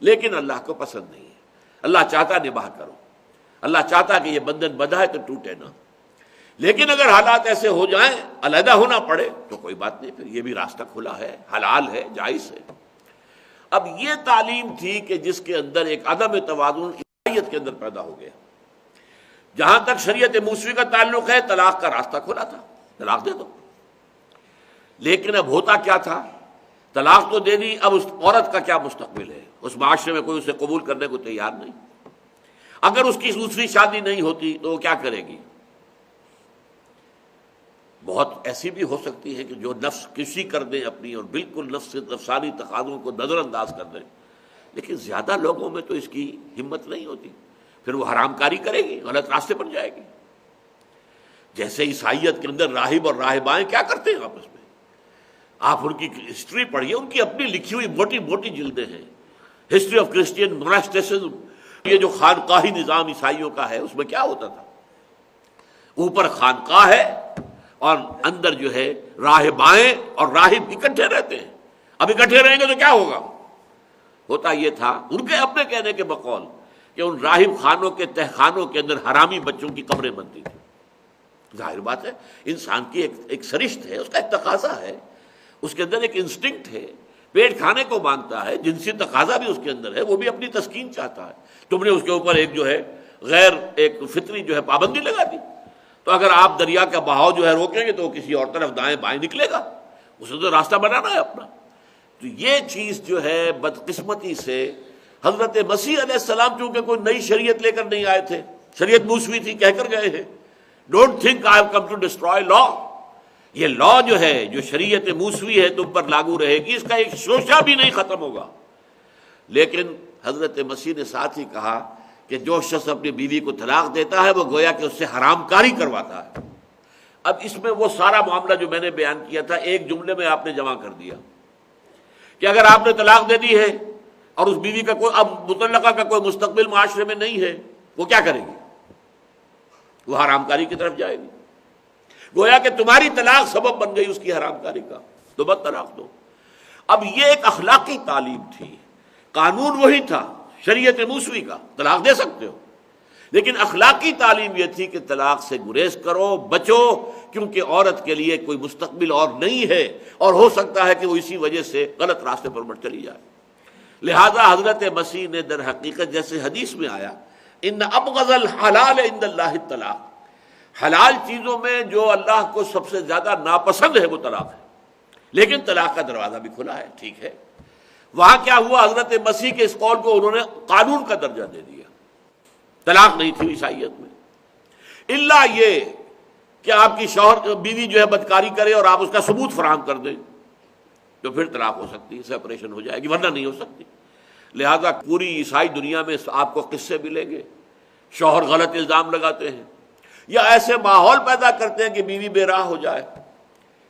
لیکن اللہ کو پسند نہیں ہے. اللہ چاہتا نباہ کرو، اللہ چاہتا کہ یہ بندھن بندھا ہے تو ٹوٹے نہ. لیکن اگر حالات ایسے ہو جائیں علیحدہ ہونا پڑے تو کوئی بات نہیں، پھر یہ بھی راستہ کھلا ہے، حلال ہے، جائز ہے. اب یہ تعلیم تھی کہ جس کے اندر ایک عدم توازن کے اندر پیدا ہو گیا. جہاں تک شریعت موسوی کا تعلق ہے طلاق کا راستہ کھلا تھا، طلاق دے دو. لیکن اب ہوتا کیا تھا، طلاق تو دے دی، اب اس عورت کا کیا مستقبل ہے؟ اس معاشرے میں کوئی اسے قبول کرنے کو تیار نہیں. اگر اس کی دوسری شادی نہیں ہوتی تو وہ کیا کرے گی؟ بہت ایسی بھی ہو سکتی ہے کہ جو نفس کشی کر دیں اپنی، اور بالکل نفسانی تقاضوں کو نظر انداز کر دیں. لیکن زیادہ لوگوں میں تو اس کی ہمت نہیں ہوتی، پھر وہ حرام کاری کرے گی، غلط راستے پر جائے گی. جیسے عیسائیت کے اندر راہب اور راہبائیں کیا کرتے ہیں آپس میں، آپ ان کی ہسٹری پڑھیے، ان کی اپنی لکھی ہوئی موٹی موٹی جلدیں ہیں. ہسٹری آف کرسچین موناسٹیسزم، یہ جو خانقاہی نظام عیسائیوں کا ہے، اس میں کیا ہوتا تھا؟ اوپر خانقاہ ہے اور اندر جو ہے راہبائیں اور راہب اکٹھے رہتے ہیں. اب اکٹھے رہیں گے تو کیا ہوگا؟ ہوتا یہ تھا ان کے اپنے کہنے کے بقول کہ ان راہب خانوں کے تہخانوں کے اندر حرامی بچوں کی قبریں بنتی تھیں. ظاہر بات ہے، انسان کی ایک سرشت ہے، اس کا ایک تقاضا ہے، اس کے اندر ایک انسٹنکٹ ہے، پیٹ کھانے کو مانگتا ہے، جنسی تقاضا بھی اس کے اندر ہے، وہ بھی اپنی تسکین چاہتا ہے. تم نے اس کے اوپر ایک جو ہے غیر ایک فطری جو ہے پابندی لگا دی. تو اگر آپ دریا کا بہاؤ جو ہے روکیں گے تو وہ کسی اور طرف دائیں بائیں نکلے گا، اسے تو راستہ بنانا ہے اپنا. تو یہ چیز جو ہے بدقسمتی سے حضرت مسیح علیہ السلام چونکہ کوئی نئی شریعت لے کر نہیں آئے تھے، شریعت موسوی تھی، کہہ کر گئے ہیں don't think I have come to destroy law. یہ لا جو ہے، جو شریعت موسوی ہے، تم پر لاگو رہے گی، اس کا ایک شوشہ بھی نہیں ختم ہوگا. لیکن حضرت مسیح نے ساتھ ہی کہا کہ جو شخص اپنی بیوی کو طلاق دیتا ہے وہ گویا کہ اس سے حرام کاری کرواتا ہے. اب اس میں وہ سارا معاملہ جو میں نے بیان کیا تھا ایک جملے میں آپ نے جمع کر دیا کہ اگر آپ نے طلاق دے دی ہے اور اس بیوی کا کوئی اب مطلقہ کا کوئی مستقبل معاشرے میں نہیں ہے، وہ کیا کرے گی؟ وہ حرام کاری کی طرف جائے گی۔ گویا کہ تمہاری طلاق سبب بن گئی اس کی حرام کاری کا، تو بس طلاق دو۔ اب یہ ایک اخلاقی تعلیم تھی، قانون وہی تھا شریعت موسوی کا، طلاق دے سکتے ہو، لیکن اخلاقی تعلیم یہ تھی کہ طلاق سے گریز کرو، بچو، کیونکہ عورت کے لیے کوئی مستقبل اور نہیں ہے، اور ہو سکتا ہے کہ وہ اسی وجہ سے غلط راستے پر بڑھ چلی جائے۔ لہذا حضرت مسیح نے در حقیقت جیسے حدیث میں آیا ان ابغض الحلال عند اللہ الطلاق، حلال چیزوں میں جو اللہ کو سب سے زیادہ ناپسند ہے وہ طلاق ہے، لیکن طلاق کا دروازہ بھی کھلا ہے، ٹھیک ہے۔ وہاں کیا ہوا؟ حضرت مسیح کے اس قول کو انہوں نے قانون کا درجہ دے دیا۔ طلاق نہیں تھی عیسائیت میں، الا یہ کہ آپ کی شوہر بیوی جو ہے بدکاری کرے اور آپ اس کا ثبوت فراہم کر دیں تو پھر طلاق ہو سکتی ہے، سیپریشن ہو جائے گی، ورنہ نہیں ہو سکتی۔ لہذا پوری عیسائی دنیا میں آپ کو قصے ملیں گے، شوہر غلط الزام لگاتے ہیں یا ایسے ماحول پیدا کرتے ہیں کہ بیوی بے راہ ہو جائے،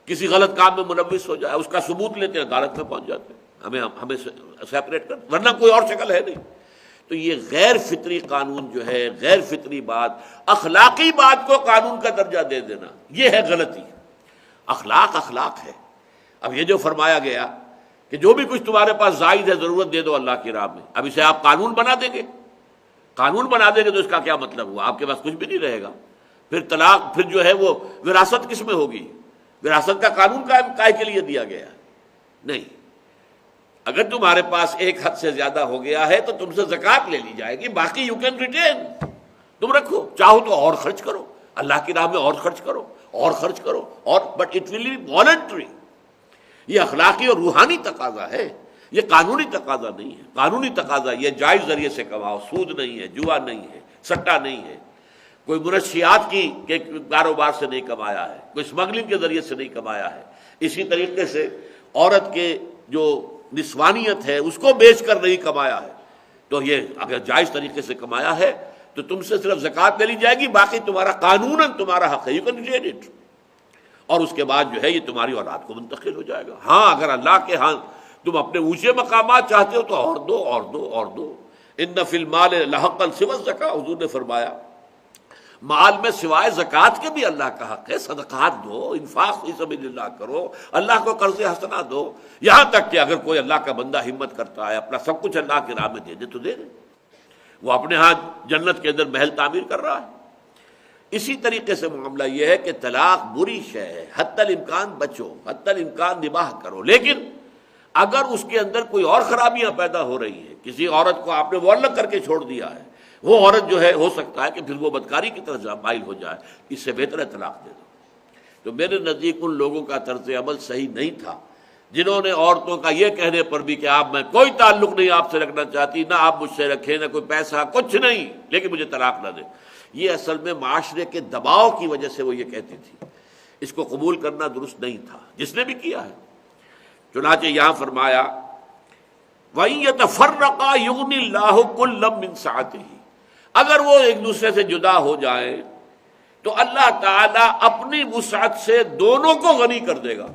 کسی غلط کام میں ملوث ہو جائے، اس کا ثبوت لیتے ہیں، عدالت میں پہنچ جاتے ہیں، ہمیں سیپریٹ کر، ورنہ کوئی اور شکل ہے نہیں۔ تو یہ غیر فطری قانون جو ہے، غیر فطری بات، اخلاقی بات کو قانون کا درجہ دے دینا، یہ ہے غلطی۔ اخلاق اخلاق ہے۔ اب یہ جو فرمایا گیا کہ جو بھی کچھ تمہارے پاس زائد ہے ضرورت دے دو اللہ کی راہ میں، اب اسے آپ قانون بنا دیں گے، قانون بنا دیں گے تو اس کا کیا مطلب ہوا؟ آپ کے پاس کچھ بھی نہیں رہے گا۔ پھر طلاق، پھر جو ہے وہ وراثت کس میں ہوگی؟ وراثت کا قانون کائے کے لیے دیا گیا؟ نہیں۔ اگر تمہارے پاس ایک حد سے زیادہ ہو گیا ہے تو تم سے زکوٰۃ لے لی جائے گی، باقی یو کین ریٹین، تم رکھو، چاہو تو اور خرچ کرو، اللہ کی راہ میں اور خرچ کرو، اور خرچ کرو، اور but it will be voluntary. یہ اخلاقی اور روحانی تقاضا ہے، یہ قانونی تقاضا نہیں ہے۔ قانونی تقاضا یہ جائز ذریعے سے کماؤ، سود نہیں ہے، جوا نہیں ہے، سٹا نہیں ہے، کوئی منشیات کی کے کاروبار سے نہیں کمایا ہے، کوئی اسمگلنگ کے ذریعے سے نہیں کمایا ہے۔ اسی طریقے سے عورت کے جو نسوانیت ہے اس کو بیچ کر نہیں کمایا ہے، تو یہ اگر جائز طریقے سے کمایا ہے تو تم سے صرف زکوٰۃ لے لی جائے گی، باقی تمہارا قانوناً تمہارا حق ہے، یو کین ریٹین اٹ، اور اس کے بعد جو ہے یہ تمہاری اولاد کو منتقل ہو جائے گا۔ ہاں اگر اللہ کے ہاں تم اپنے اونچے مقامات چاہتے ہو تو اور دو اور دو اور دو۔ ان فی المال لحقا سوی الزکاۃ، حضور نے فرمایا مال میں سوائے زکوٰۃ کے بھی اللہ کا حق ہے، صدقات دو، انفاق فی سبیل اللہ کرو، اللہ کو قرض حسنہ دو، یہاں تک کہ اگر کوئی اللہ کا بندہ ہمت کرتا ہے اپنا سب کچھ اللہ کی راہ میں دے دے تو دے دے، وہ اپنے ہاں جنت کے اندر محل تعمیر کر رہا ہے۔ اسی طریقے سے معاملہ یہ ہے کہ طلاق بری شے ہے، حتی الامکان بچو، حتی الامکان نباہ کرو، لیکن اگر اس کے اندر کوئی اور خرابیاں پیدا ہو رہی ہیں، کسی عورت کو آپ نے معلق کر کے چھوڑ دیا ہے، وہ عورت جو ہے ہو سکتا ہے کہ پھر وہ بدکاری کی طرف مائل ہو جائے، اس سے بہتر ہے طلاق دے دو۔ تو میرے نزدیک ان لوگوں کا طرز عمل صحیح نہیں تھا جنہوں نے عورتوں کا یہ کہنے پر بھی کہ آپ میں کوئی تعلق نہیں آپ سے رکھنا چاہتی، نہ آپ مجھ سے رکھیں، نہ کوئی پیسہ، کچھ نہیں، لیکن مجھے طلاق نہ دیں، یہ اصل میں معاشرے کے دباؤ کی وجہ سے وہ یہ کہتی تھی۔ اس کو قبول کرنا درست نہیں تھا جس نے بھی کیا ہے۔ چنانچہ یہاں فرمایا وَإِن يَتَفَرَّقَا يُغْنِ اللَّهُ كُلًّا مِّن سَعَتِهِ، اگر وہ ایک دوسرے سے جدا ہو جائیں تو اللہ تعالیٰ اپنی وسعت سے دونوں کو غنی کر دے گا۔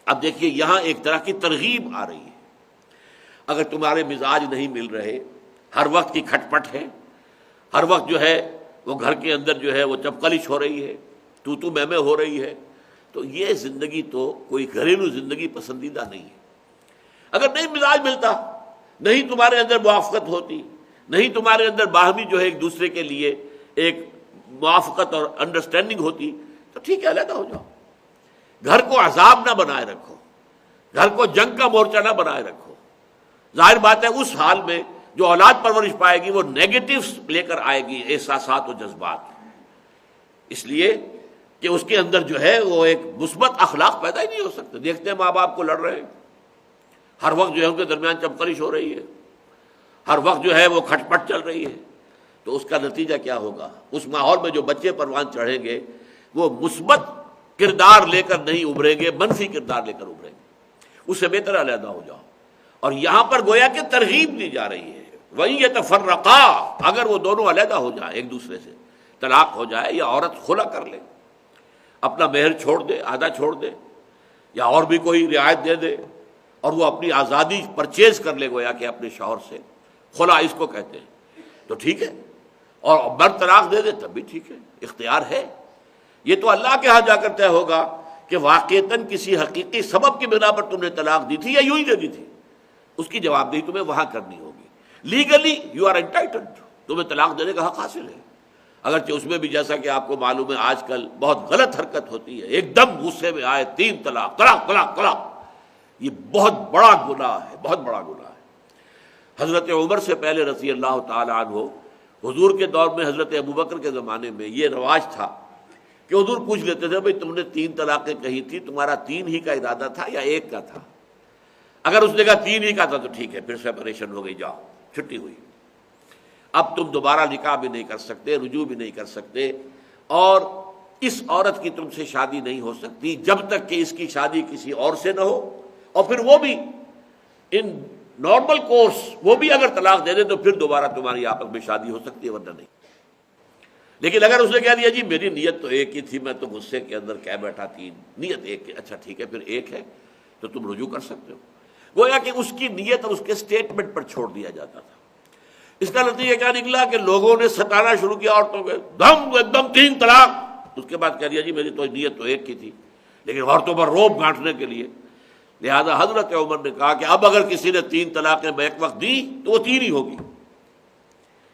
اب دیکھیے یہاں ایک طرح کی ترغیب آ رہی ہے۔ اگر تمہارے مزاج نہیں مل رہے، ہر وقت کی کھٹ پٹ ہے، ہر وقت جو ہے وہ گھر کے اندر جو ہے وہ چپکلش ہو رہی ہے، تو میں ہو رہی ہے، تو یہ زندگی تو کوئی گھریلو زندگی پسندیدہ نہیں ہے۔ اگر نہیں مزاج ملتا، نہیں تمہارے اندر موافقت ہوتی، نہیں تمہارے اندر باہمی جو ہے ایک دوسرے کے لیے ایک موافقت اور انڈرسٹینڈنگ ہوتی، تو ٹھیک ہے علیحدہ ہو جاؤ۔ گھر کو عذاب نہ بنائے رکھو، گھر کو جنگ کا مورچہ نہ بنائے رکھو۔ ظاہر بات ہے اس حال میں جو اولاد پرورش پائے گی وہ نیگیٹوز لے کر آئے گی، احساسات و جذبات، اس لیے کہ اس کے اندر جو ہے وہ ایک مثبت اخلاق پیدا ہی نہیں ہو سکتے۔ دیکھتے ہیں ماں باپ کو لڑ رہے ہیں، ہر وقت جو ہے ان کے درمیان چپکلش ہو رہی ہے، ہر وقت جو ہے وہ کھٹ پٹ چل رہی ہے، تو اس کا نتیجہ کیا ہوگا؟ اس ماحول میں جو بچے پروان چڑھیں گے وہ مثبت کردار لے کر نہیں ابھریں گے، منفی کردار لے کر ابھریں گے۔ اس سے بہتر علیحدہ ہو جاؤ۔ اور یہاں پر گویا کہ ترغیب دی جا رہی ہے، وہیں یتفرقا، اگر وہ دونوں علیحدہ ہو جائیں ایک دوسرے سے، طلاق ہو جائے یا عورت خلا کر لے، اپنا مہر چھوڑ دے، آدھا چھوڑ دے، یا اور بھی کوئی رعایت دے دے، اور وہ اپنی آزادی پرچیز کر لے گویا کہ اپنے شوہر سے، خلا اس کو کہتے ہیں، تو ٹھیک ہے، اور مرد طلاق دے دے تب بھی ٹھیک ہے، اختیار ہے۔ یہ تو اللہ کے ہاں جا کر طے ہوگا کہ واقعتاً کسی حقیقی سبب کی بنا پر تم نے طلاق دی تھی یا یوں ہی دے دی تھی، اس کی جواب دہی تمہیں وہاں کرنی ہوگی۔ لیگلی یو آر انٹائٹلڈ، تمہیں طلاق دینے کا حق حاصل ہے، اگرچہ اس میں بھی جیسا کہ آپ کو معلوم ہے آج کل بہت غلط حرکت ہوتی ہے، ایک دم غصے میں آئے 3 طلاق، طلاق طلاق طلاق، یہ بہت بڑا گناہ ہے، بہت بڑا گناہ ہے۔ حضرت عمر سے پہلے رضی اللہ تعالی عنہ، حضور کے دور میں حضرت ابوبکر کے زمانے میں یہ رواج تھا کہ حضور پوچھ لیتے تھے بھئی تم نے 3 طلاقیں کہی تھی، تمہارا 3 ہی کا ارادہ تھا یا 1 کا تھا؟ اگر اس نے کہا 3 ہی کا تھا تو ٹھیک ہے، پھر سیپریشن ہو گئی، جاؤ، چھٹی ہوئی، اب تم دوبارہ نکاح بھی نہیں کر سکتے، رجوع بھی نہیں کر سکتے، اور اس عورت کی تم سے شادی نہیں ہو سکتی جب تک کہ اس کی شادی کسی اور سے نہ ہو، اور پھر وہ بھی ان نارمل کورس، وہ بھی اگر طلاق دے دے تو پھر دوبارہ تمہاری آپس میں شادی ہو سکتی ہے، ورنہ نہیں۔ لیکن اگر اس نے کہہ دیا جی میری نیت تو 1 ہی تھی، میں تو غصے کے اندر کہہ بیٹھا 3، نیت 1 کی، اچھا ٹھیک ہے، پھر 1 ہے تو تم رجوع کر سکتے ہو، گویا کہ اس کی نیت اور اس کے سٹیٹمنٹ پر چھوڑ دیا جاتا تھا۔ اس کا نتیجہ کیا نکلا کہ لوگوں نے ستانا شروع کیا عورتوں کو، ایک دم 3 طلاق، اس کے بعد کہہ دیا جی میری تو نیت تو 1 کی تھی، لیکن عورتوں پر روب گھانٹنے کے لیے، لہذا حضرت عمر نے کہا کہ اب اگر کسی نے 3 طلاقیں بیک وقت دی تو وہ 3 ہی ہوگی۔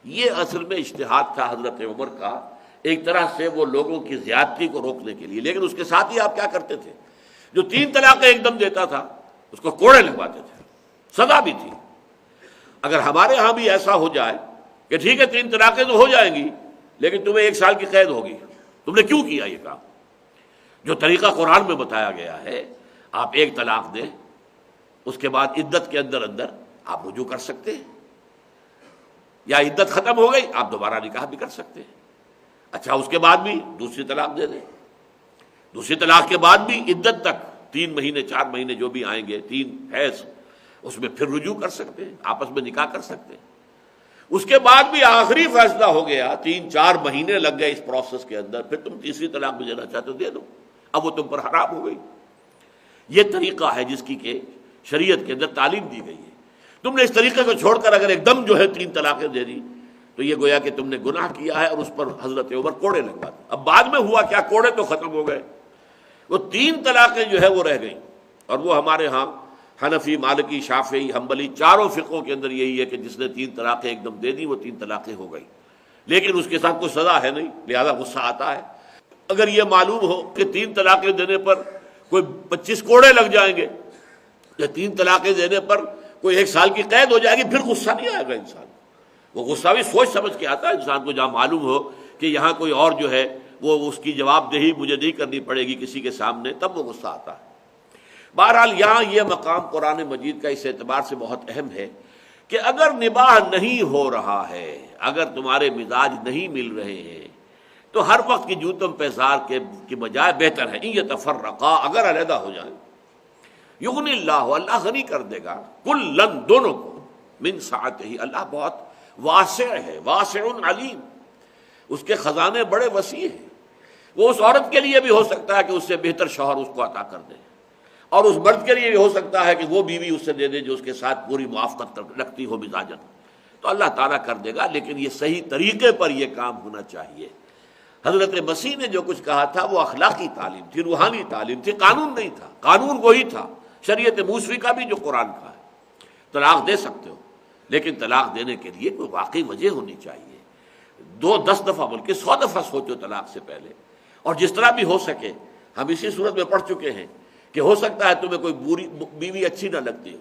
یہ اصل میں اجتہاد تھا حضرت عمر کا، ایک طرح سے وہ لوگوں کی زیادتی کو روکنے کے لیے، لیکن اس کے ساتھ ہی آپ کیا کرتے تھے، جو 3 طلاقیں ایک دم دیتا تھا اس کو کوڑے لگواتے تھے، سزا بھی تھی۔ اگر ہمارے ہاں بھی ایسا ہو جائے کہ ٹھیک ہے 3 طلاقیں تو ہو جائیں گی لیکن تمہیں 1 سال کی قید ہوگی، تم نے کیوں کیا یہ کام؟ جو طریقہ قرآن میں بتایا گیا ہے، آپ 1 طلاق دیں، اس کے بعد عدت کے اندر آپ رجوع کر سکتے ہیں، یا عدت ختم ہو گئی آپ دوبارہ نکاح بھی کر سکتے ہیں، اچھا اس کے بعد بھی دوسری طلاق دے دیں، دوسری طلاق کے بعد بھی عدت تک 3 مہینے 4 مہینے جو بھی آئیں گے، 3 حیض، اس میں پھر رجوع کر سکتے ہیں، آپس میں نکاح کر سکتے ہیں۔ اس کے بعد بھی آخری فیصلہ ہو گیا، 3-4 مہینے لگ گئے اس پروسیس کے اندر، پھر تم تیسری طلاق بھی دینا چاہتے ہو دے دو، اب وہ تم پر حرام ہو گئی۔ یہ طریقہ ہے جس کی کہ شریعت کے اندر تعلیم دی گئی ہے۔ تم نے اس طریقے کو چھوڑ کر اگر ایک دم جو ہے 3 طلاقیں دے دی تو یہ گویا کہ تم نے گناہ کیا ہے، اور اس پر حضرت عمر کوڑے لگواتے۔ اب بعد میں ہوا کیا، کوڑے تو ختم ہو گئے، وہ 3 طلاقیں جو ہے وہ رہ گئیں، اور وہ ہمارے ہاں حنفی، مالکی، شافعی، حنبلی 4 فقہوں کے اندر یہی ہے کہ جس نے 3 طلاقیں ایک دم دے دی وہ 3 طلاقیں ہو گئی، لیکن اس کے ساتھ کوئی سزا ہے نہیں، لہذا غصہ آتا ہے۔ اگر یہ معلوم ہو کہ 3 طلاقیں دینے پر کوئی 25 کوڑے لگ جائیں گے یا 3 طلاقیں دینے پر کوئی 1 سال کی قید ہو جائے گی، پھر غصہ نہیں آئے گا انسان، وہ غصہ بھی سوچ سمجھ کے آتا ہے انسان کو، جہاں معلوم ہو کہ یہاں کوئی اور جو ہے وہ اس کی جواب دہی مجھے نہیں کرنی پڑے گی کسی کے سامنے، تب وہ غصہ آتا ہے۔ بہرحال یہاں یہ مقام قرآن مجید کا اس اعتبار سے بہت اہم ہے کہ اگر نباہ نہیں ہو رہا ہے، اگر تمہارے مزاج نہیں مل رہے ہیں، تو ہر وقت کی جوتم پیزار کے بجائے بہتر ہے ان یتفرقا، اگر علیحدہ ہو جائیں، یغنی اللہ، اللہ غنی کر دے گا، کلن، دونوں کو، من سعتہ، اللہ بہت واسع ہے، واسع علیم، اس کے خزانے بڑے وسیع ہیں، وہ اس عورت کے لیے بھی ہو سکتا ہے کہ اس سے بہتر شوہر اس کو عطا کر دے، اور اس مرد کے لیے بھی ہو سکتا ہے کہ وہ بیوی اس سے دے دے جو اس کے ساتھ پوری موافقت رکھتی ہو مزاجن، تو اللہ تعالیٰ کر دے گا، لیکن یہ صحیح طریقے پر یہ کام ہونا چاہیے۔ حضرت مسیح نے جو کچھ کہا تھا وہ اخلاقی تعلیم تھی، روحانی تعلیم تھی، قانون نہیں تھا، قانون وہی تھا شریعت موسوی کا بھی جو قرآن کا ہے۔ طلاق دے سکتے ہو لیکن طلاق دینے کے لیے کوئی واقعی وجہ ہونی چاہیے، 10 دفعہ بلکہ 100 دفعہ سوچو طلاق سے پہلے، اور جس طرح بھی ہو سکے، ہم اسی صورت میں پڑھ چکے ہیں کہ ہو سکتا ہے تمہیں کوئی بری بیوی اچھی نہ لگتی ہو،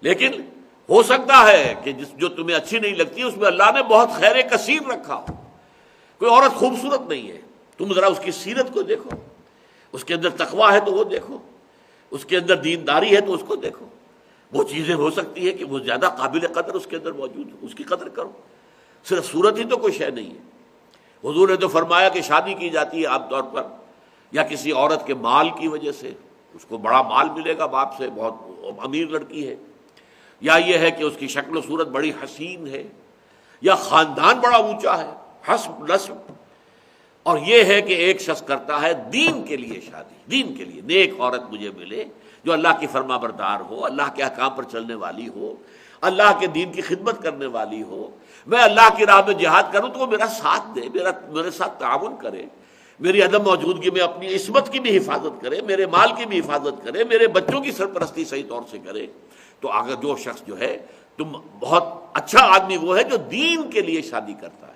لیکن ہو سکتا ہے کہ جو تمہیں اچھی نہیں لگتی اس میں اللہ نے بہت خیر کثیر رکھا ہو، کوئی عورت خوبصورت نہیں ہے، تم ذرا اس کی سیرت کو دیکھو، اس کے اندر تقویٰ ہے تو وہ دیکھو، اس کے اندر دینداری ہے تو اس کو دیکھو، وہ چیزیں ہو سکتی ہے کہ وہ زیادہ قابل قدر اس کے اندر موجود ہو، اس کی قدر کرو، صرف صورت ہی تو کوئی شے نہیں ہے۔ حضور نے تو فرمایا کہ شادی کی جاتی ہے عام طور پر یا کسی عورت کے مال کی وجہ سے، اس کو بڑا مال ملے گا باپ سے، بہت امیر لڑکی ہے، یا یہ ہے کہ اس کی شکل و صورت بڑی حسین ہے، یا خاندان بڑا اونچا ہے، حسب نسب، اور یہ ہے کہ ایک شخص کرتا ہے دین کے لیے شادی، دین کے لیے نیک عورت مجھے ملے جو اللہ کی فرما بردار ہو، اللہ کے احکام پر چلنے والی ہو، اللہ کے دین کی خدمت کرنے والی ہو، میں اللہ کی راہ میں جہاد کروں تو وہ میرا ساتھ دے، میرے ساتھ تعاون کرے، میری عدم موجودگی میں اپنی عصمت کی بھی حفاظت کرے، میرے مال کی بھی حفاظت کرے، میرے بچوں کی سرپرستی صحیح طور سے کرے، تو اگر جو شخص جو ہے تم بہت اچھا آدمی وہ ہے جو دین کے لیے شادی کرتا ہے،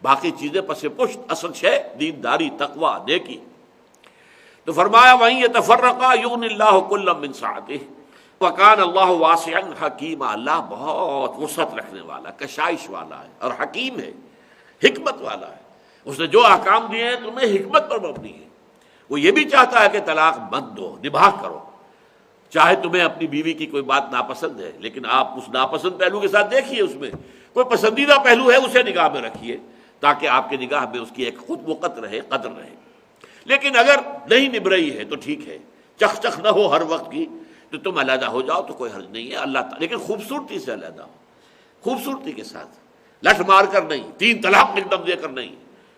باقی چیزیں پس پشت، اصل شے دینداری، تقوی، نیکی۔ تو فرمایا وَإِن يَتَفَرَّقَا يُغْنِ اللَّهُ كُلًّا مِّن سَعَتِهِ وَكَانَ اللَّهُ وَاسِعًا حَكِيمًا، اللہ بہت وسعت رکھنے والا، کشائش والا ہے اور حکیم ہے، حکمت والا ہے۔ اس نے جو احکام دیے ہیں تمہیں حکمت پر مبنی ہے۔ وہ یہ بھی چاہتا ہے کہ طلاق مت دو، نباہ کرو، چاہے تمہیں اپنی بیوی کی کوئی بات ناپسند ہے لیکن آپ اس ناپسند پہلو کے ساتھ دیکھیے، اس میں کوئی پسندیدہ پہلو ہے اسے نگاہ میں رکھیے تاکہ آپ کی نگاہ میں اس کی ایک خود وقت رہے، قدر رہے۔ لیکن اگر نہیں نبھ رہی ہے تو ٹھیک ہے، چخ چخ نہ ہو ہر وقت کی تو تم علیحدہ ہو جاؤ تو کوئی حرج نہیں ہے، اللہ تعالیٰ، لیکن خوبصورتی سے علیحدہ ہو، خوبصورتی کے ساتھ، لٹ مار کر نہیں، 3 طلاق ایک دم دے کر نہیں،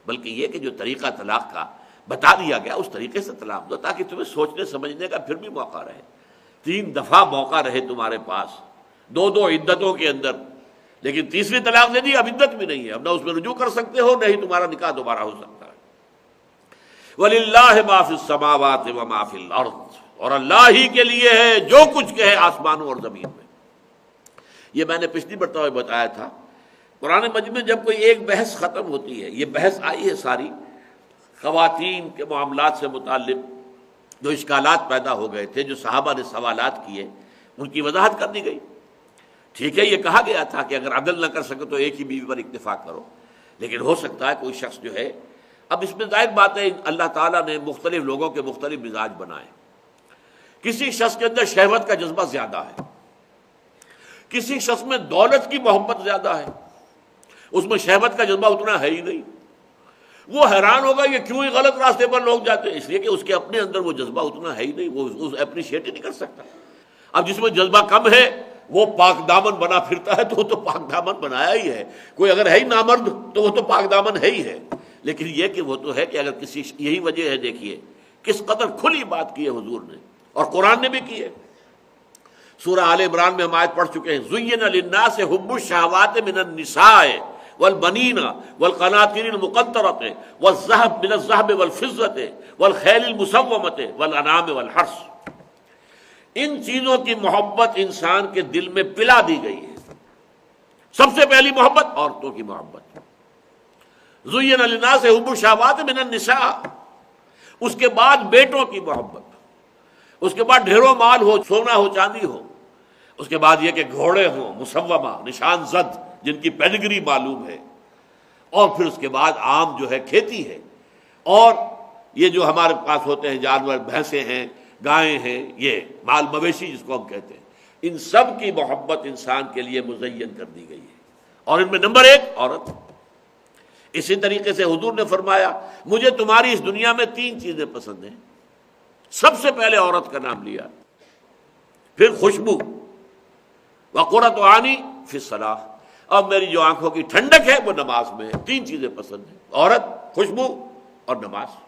بلکہ یہ کہ جو طریقہ طلاق کا بتا دیا گیا اس طریقے سے طلاق دو تاکہ تمہیں سوچنے سمجھنے کا پھر بھی موقع رہے، 3 دفعہ موقع رہے تمہارے پاس، 2 عدتوں کے اندر، لیکن تیسری طلاق دے دی، اب عدت بھی نہیں ہے، اب نہ اس میں رجوع کر سکتے ہو، نہ ہی تمہارا نکاح دوبارہ ہو سکتا ہے۔ وَلِلَّهِ مَا فِي السَّمَاوَاتِ وَمَا فِي الْأَرْضِ، اور اللہ ہی کے لیے ہے جو کچھ کہ ہے آسمانوں اور زمین میں۔ یہ میں نے پچھلی مرتبہ بتایا تھا، قرآن مجید میں جب کوئی ایک بحث ختم ہوتی ہے، یہ بحث آئی ہے ساری خواتین کے معاملات سے متعلق جو اشکالات پیدا ہو گئے تھے، جو صحابہ نے سوالات کیے، ان کی وضاحت کر دی گئی۔ ٹھیک ہے، یہ کہا گیا تھا کہ اگر عدل نہ کر سکے تو ایک ہی بیوی پر اکتفا کرو، لیکن ہو سکتا ہے کوئی شخص جو ہے، اب اس میں ظاہر بات ہے اللہ تعالیٰ نے مختلف لوگوں کے مختلف مزاج بنائے، کسی شخص کے اندر شہوت کا جذبہ زیادہ ہے، کسی شخص میں دولت کی محبت زیادہ ہے، اس میں شہوت کا جذبہ اتنا ہے ہی نہیں، وہ حیران ہوگا یہ کیوں ہی غلط راستے پر لوگ جاتے ہیں، اس لیے کہ اس کے اپنے اندر وہ جذبہ اتنا ہے ہی نہیں، وہ اپریشیٹ ہی نہیں کر سکتا۔ اب جس میں جذبہ کم ہے وہ پاک دامن بنا پھرتا ہے تو وہ تو پاک دامن بنایا ہی ہے، کوئی اگر ہے ہی نامرد تو وہ تو پاک دامن ہے ہی ہے، لیکن یہ کہ وہ تو ہے کہ اگر کسی، یہی وجہ ہے دیکھیے کس قدر کھلی بات کی ہے حضور نے اور قرآن نے بھی کی ہے۔ سورہ آل عمران میں ہم آیت پڑھ چکے ہیں، زُيِّنَ لِلنَّاسِ حُبُّ الشَّهَوَاتِ مِنَ النِّسَاءِ والبنین والقناطیر المقنطرۃ والذهب من الذهب والفضة والخیل المسومۃ والانعام والحرث، ان چیزوں کی محبت انسان کے دل میں پلا دی گئی ہے۔ سب سے پہلی محبت عورتوں کی محبت، زُيِّنَ لِلنَّاسِ حُبُّ الشَّهَوَاتِ مِنَ النِّسَاءِ، اس کے بعد بیٹوں کی محبت، اس کے بعد ڈھیروں مال ہو، سونا ہو، چاندی ہو، اس کے بعد یہ کہ گھوڑے ہوں مسومہ، نشان زد، جن کی پیڈگری معلوم ہے، اور پھر اس کے بعد عام جو ہے کھیتی ہے، اور یہ جو ہمارے پاس ہوتے ہیں جانور، بھینسیں ہیں، گائیں ہیں، یہ مال مویشی جس کو ہم کہتے ہیں، ان سب کی محبت انسان کے لیے مزین کر دی گئی ہے، اور ان میں نمبر 1 عورت۔ اسی طریقے سے حضور نے فرمایا مجھے تمہاری اس دنیا میں 3 چیزیں پسند ہیں، سب سے پہلے عورت کا نام لیا، پھر خوشبو، وقرۃ عینی فی الصلاۃ، اور میری جو آنکھوں کی ٹھنڈک ہے وہ نماز میں ہے۔ 3 چیزیں پسند ہیں، عورت، خوشبو اور نماز۔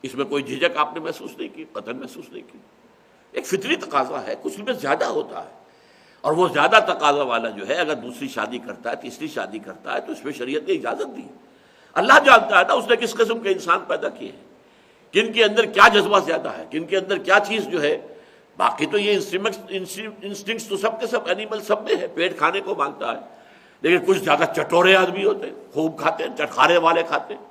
اس میں کوئی جھجک آپ نے محسوس نہیں کی، قطعاً محسوس نہیں کی، ایک فطری تقاضا ہے، کچھ میں زیادہ ہوتا ہے، اور وہ زیادہ تقاضا والا جو ہے اگر دوسری شادی کرتا ہے، تیسری شادی کرتا ہے تو اس میں شریعت نے اجازت دی۔ اللہ جانتا ہے نا اس نے کس قسم کے انسان پیدا کیے ہیں، کن کے اندر کیا جذبہ زیادہ ہے، کن کے اندر کیا چیز جو ہے، باقی تو یہ انسٹنکٹس تو سب کے سب اینیمل سب میں ہے، پیٹ کھانے کو مانگتا ہے، لیکن کچھ زیادہ چٹورے آدمی ہوتے ہیں، خوب کھاتے ہیں، چٹخارے والے کھاتے ہیں،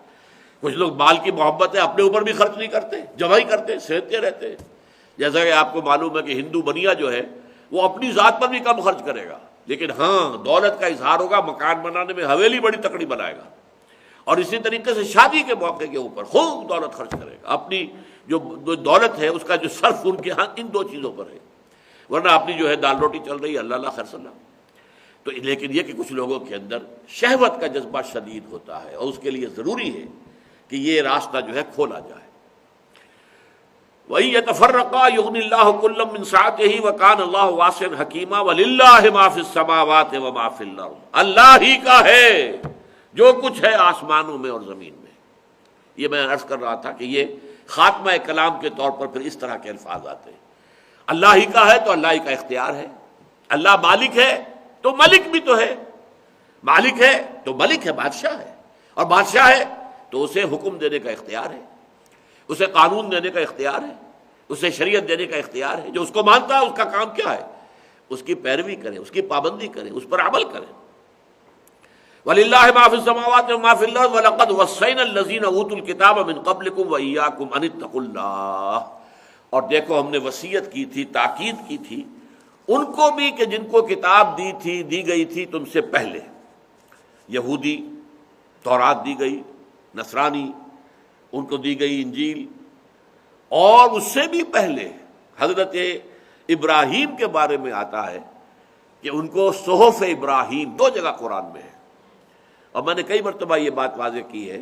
کچھ لوگ مال کی محبت ہے اپنے اوپر بھی خرچ نہیں کرتے، جمع ہی کرتے، سہتے رہتے ہیں۔ جیسا کہ آپ کو معلوم ہے کہ ہندو بنیا جو ہے وہ اپنی ذات پر بھی کم خرچ کرے گا، لیکن ہاں دولت کا اظہار ہوگا، مکان بنانے میں حویلی بڑی تکڑی بنائے گا، اور اسی طریقے سے شادی کے موقع کے اوپر خوب دولت خرچ کرے گا، اپنی جو دولت ہے اس کا جو صرف ان کے ہاں ان 2 چیزوں پر ہے، ورنہ اپنی جو ہے دال روٹی چل رہی ہے، اللہ اللہ خیر صلی اللہ۔ تو لیکن یہ کہ کچھ لوگوں کے اندر شہوت کا جذبہ شدید ہوتا ہے، اور اس کے لیے ضروری ہے کہ یہ راستہ جو ہے کھولا جائے۔ وَإِن يَتَفَرَّقَا يُغْنِ اللَّهُ كُلًّا مِّن سَعَتِهِ وَكَانَ اللَّهُ وَاسِعًا حَكِيمًا وَلِلَّهِ مَا فِي السَّمَاوَاتِ وَمَا فِي الْأَرْضِ، اللہ ہی کا ہے جو کچھ ہے آسمانوں میں اور زمین میں۔ یہ میں عرض کر رہا تھا کہ یہ خاتمہ کلام کے طور پر پھر اس طرح کے الفاظ آتے ہیں، اللہ ہی کا ہے تو اللہ ہی کا اختیار ہے. اللہ مالک ہے تو ملک بھی تو ہے. مالک ہے تو ملک ہے، بادشاہ ہے. اور بادشاہ ہے تو اسے حکم دینے کا اختیار ہے، اسے قانون دینے کا اختیار ہے، اسے شریعت دینے کا اختیار ہے. جو اس کو مانتا ہے اس کا کام کیا ہے؟ اس کی پیروی کریں، اس کی پابندی کریں، اس پر عمل کریں. وَلِلَّهِ مَا فِي السَّمَاوَاتِ وَمَا فِي الْأَرْضِ وَلَقَدْ وَصَّيْنَا الَّذِينَ أُوتُوا الْكِتَابَ مِنْ قَبْلِكُمْ وَإِيَّاكُمْ أَنِ اتَّقُوا اللَّهَ. اور دیکھو ہم نے وصیت کی تھی، تاکید کی تھی ان کو بھی کہ جن کو کتاب دی گئی تھی تم سے پہلے. یہودی تورات دی گئی، نصرانی ان کو دی گئی انجیل، اور اس سے بھی پہلے حضرت ابراہیم کے بارے میں آتا ہے کہ ان کو صحف ابراہیم 2 جگہ قرآن میں ہے. اور میں نے کئی مرتبہ یہ بات واضح کی ہے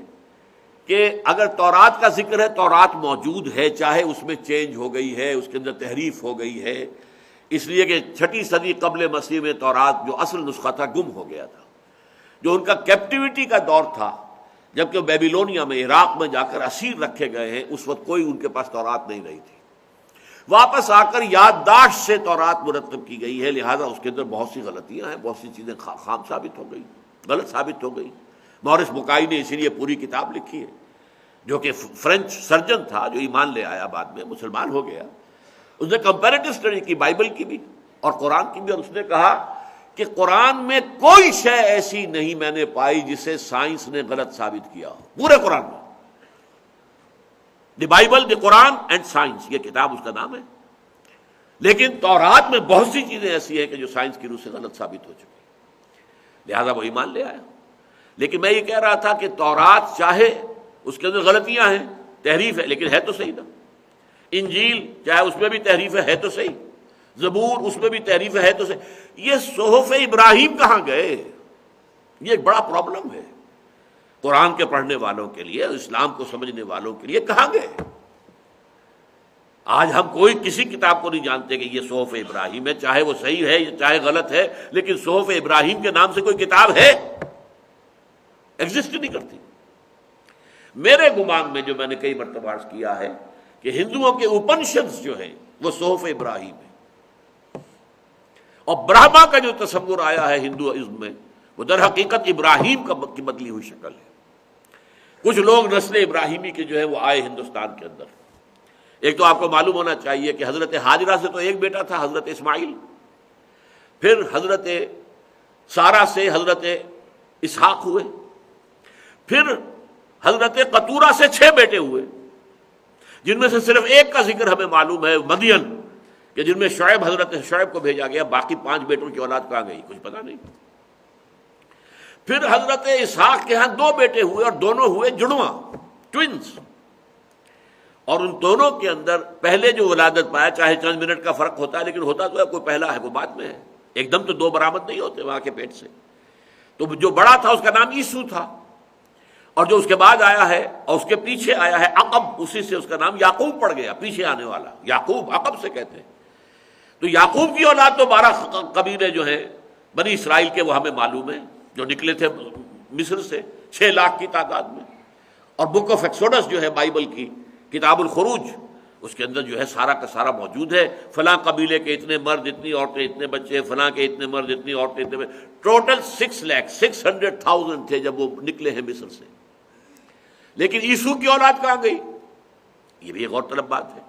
کہ اگر تورات کا ذکر ہے، تورات موجود ہے، چاہے اس میں چینج ہو گئی ہے، اس کے اندر تحریف ہو گئی ہے، اس لیے کہ 6 صدی قبل مسیح میں تورات جو اصل نسخہ تھا گم ہو گیا تھا. جو ان کا کیپٹیوٹی کا دور تھا، جبکہ بیبیلونیا میں، عراق میں جا کر اسیر رکھے گئے ہیں، اس وقت کوئی ان کے پاس تورات نہیں رہی تھی. واپس آ کر یادداشت سے تورات مرتب کی گئی ہے، لہذا اس کے اندر بہت سی غلطیاں ہیں، بہت سی چیزیں خام ثابت ہو گئی، غلط ثابت ہو گئی. مورس بکائی نے اسی لیے پوری کتاب لکھی ہے، جو کہ فرینچ سرجن تھا، جو ایمان لے آیا، بعد میں مسلمان ہو گیا. اس نے کمپیریٹو اسٹڈی کی بائبل کی بھی اور قرآن کی بھی، اور اس نے کہا کہ قرآن میں کوئی شے ایسی نہیں میں نے پائی جسے سائنس نے غلط ثابت کیا ہو. پورے قرآن میں، the Bible, the Quran and science, یہ کتاب اس کا نام ہے. لیکن تورات میں بہت سی چیزیں ایسی ہیں کہ جو سائنس کی روح سے غلط ثابت ہو چکی، لہذا وہ ایمان لے آیا. لیکن میں یہ کہہ رہا تھا کہ تورات چاہے اس کے اندر غلطیاں ہیں، تحریف ہے، لیکن ہے تو صحیح نا. انجیل چاہے اس میں بھی تحریف ہے تو صحیح. زبور اس میں بھی تحریف ہے تو صحیح. یہ صحف ابراہیم کہاں گئے؟ یہ ایک بڑا پرابلم ہے قرآن کے پڑھنے والوں کے لیے، اسلام کو سمجھنے والوں کے لیے. کہاں گئے؟ آج ہم کوئی کسی کتاب کو نہیں جانتے کہ یہ صحف ابراہیم ہے، چاہے وہ صحیح ہے یا چاہے غلط ہے، لیکن صحف ابراہیم کے نام سے کوئی کتاب ہے؟ ایگزسٹ نہیں کرتی. میرے گمان میں، جو میں نے کئی مرتبہ عرض کیا ہے، کہ ہندوؤں کے اپنشدز جو ہیں وہ صحف ابراہیم ہے، اور برہما کا جو تصور آیا ہے ہندوازم میں، وہ در حقیقت ابراہیم کی بدلی ہوئی شکل ہے. کچھ لوگ نسل ابراہیمی کے جو ہے وہ آئے ہندوستان کے اندر. ایک تو آپ کو معلوم ہونا چاہیے کہ حضرت ہاجرہ سے تو ایک بیٹا تھا، حضرت اسماعیل. پھر حضرت سارہ سے حضرت اسحاق ہوئے. پھر حضرت قطورہ سے 6 بیٹے ہوئے، جن میں سے صرف ایک کا ذکر ہمیں معلوم ہے، مدین، کہ جن میں شعیب، حضرت شعیب کو بھیجا گیا. باقی 5 بیٹوں کی اولاد کہاں گئی کچھ پتہ نہیں. پھر حضرت اسحاق کے ہاں 2 بیٹے ہوئے، اور دونوں ہوئے جڑواں، ٹوئنز. اور ان دونوں کے اندر پہلے جو ولادت پایا، چاہے چند منٹ کا فرق ہوتا ہے، لیکن ہوتا تو ہے، کوئی پہلا ہے کوئی بعد میں ہے. ایک دم تو 2 برآمد نہیں ہوتے وہاں کے پیٹ سے. تو جو بڑا تھا اس کا نام عیسو تھا، اور جو اس کے بعد آیا ہے اور اس کے پیچھے آیا ہے عقب، اسی سے اس کا نام یعقوب پڑ گیا، پیچھے آنے والا. یعقوب عقب سے کہتے ہیں. تو یعقوب کی اولاد تو 12 قبیلے جو ہیں بنی اسرائیل کے، وہ ہمیں معلوم ہیں، جو نکلے تھے مصر سے 6 لاکھ کی تعداد میں. اور بک آف ایکسوڈس جو ہے بائبل کی کتاب الخروج، اس کے اندر جو ہے سارا کا سارا موجود ہے. فلاں قبیلے کے اتنے مرد، اتنی عورتیں، اتنے بچے، فلاں کے اتنے مرد، اتنی عورتیں، اتنے بچے. ٹوٹل 6,600,000 تھے جب وہ نکلے ہیں مصر سے. لیکن عیسو کی اولاد کہاں گئی؟ یہ بھی ایک غور طلب بات ہے.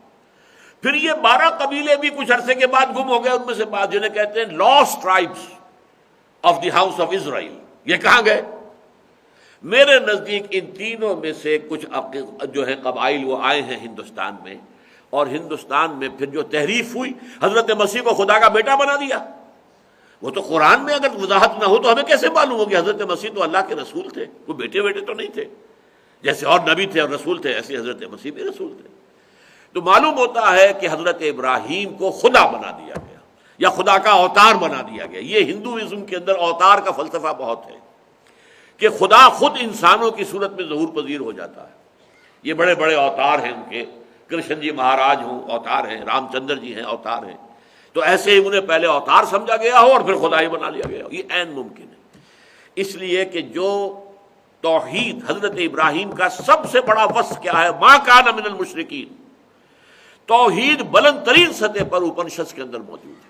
پھر یہ 12 قبیلے بھی کچھ عرصے کے بعد گم ہو گئے. ان میں سے بعض جنہیں کہتے ہیں last tribes of the house of Israel, یہ کہاں گئے؟ میرے نزدیک ان تینوں میں سے کچھ جو ہے قبائل وہ آئے ہیں ہندوستان میں، اور ہندوستان میں پھر جو تحریف ہوئی، حضرت مسیح کو خدا کا بیٹا بنا دیا. وہ تو قرآن میں اگر وضاحت نہ ہو تو ہمیں کیسے معلوم ہو کہ حضرت مسیح تو اللہ کے رسول تھے؟ وہ بیٹے تو نہیں تھے. جیسے اور نبی تھے اور رسول تھے، ایسے حضرت مسیح بھی رسول تھے. تو معلوم ہوتا ہے کہ حضرت ابراہیم کو خدا بنا دیا گیا، یا خدا کا اوتار بنا دیا گیا. یہ ہندوازم کے اندر اوتار کا فلسفہ بہت ہے کہ خدا خود انسانوں کی صورت میں ظہور پذیر ہو جاتا ہے. یہ بڑے بڑے اوتار ہیں ان کے. کرشن جی مہاراج ہوں اوتار ہیں، رام چندر جی ہیں اوتار ہیں. تو ایسے ہی انہیں پہلے اوتار سمجھا گیا ہو اور پھر خدا ہی بنا لیا گیا ہو، یہ عین ممکن ہے. اس لیے کہ جو توحید حضرت ابراہیم کا سب سے بڑا وصف کیا ہے، ما کان من المشرکین، توحید بلند ترین سطح پر اپنشد کے اندر موجود ہے۔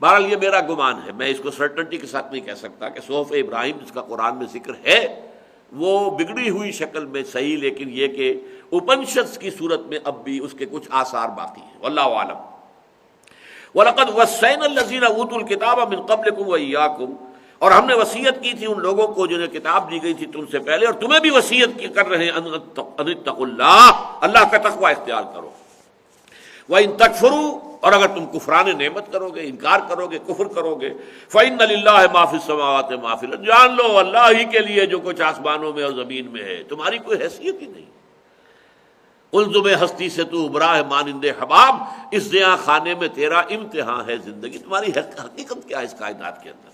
بہرحال یہ میرا گمان ہے، میں اس کو سرٹنٹی کے ساتھ نہیں کہہ سکتا کہ صحف ابراہیم جس کا قرآن میں ذکر ہے وہ بگڑی ہوئی شکل میں صحیح، لیکن یہ کہ اپنشد کی صورت میں اب بھی اس کے کچھ آثار باقی ہیں، واللہ اعلم۔ وَلَقَدْ وَصَّيْنَا الَّذِينَ أُوتُوا الْكِتَابَ مِن قَبْلِكُمْ وَإِيَّاكُمْ، اور ہم نے وصیت کی تھی ان لوگوں کو جنہیں کتاب دی گئی تھی تم سے پہلے، اور تمہیں بھی وصیت کر رہے ہیں ان اتقوا اللہ، اللہ کا تقوی اختیار کرو۔ وَإِن تَكْفُرُوا، اور اگر تم کفران نعمت کرو گے، انکار کرو گے، کفر کرو گے، فَإِنَّ لِلَّهِ مَا فِي السَّمَاوَاتِ وَمَا فِي الْأَرْضِ، جان لو اللہ ہی کے لیے جو کچھ آسمانوں میں اور زمین میں ہے، تمہاری کوئی حیثیت ہی نہیں۔ الزم ہستی سے تو ابراہ مانند حباب، اس زیاں خانے میں تیرا امتحان ہے زندگی، تمہاری حقیقت کیا ہے اس کائنات کے اندر۔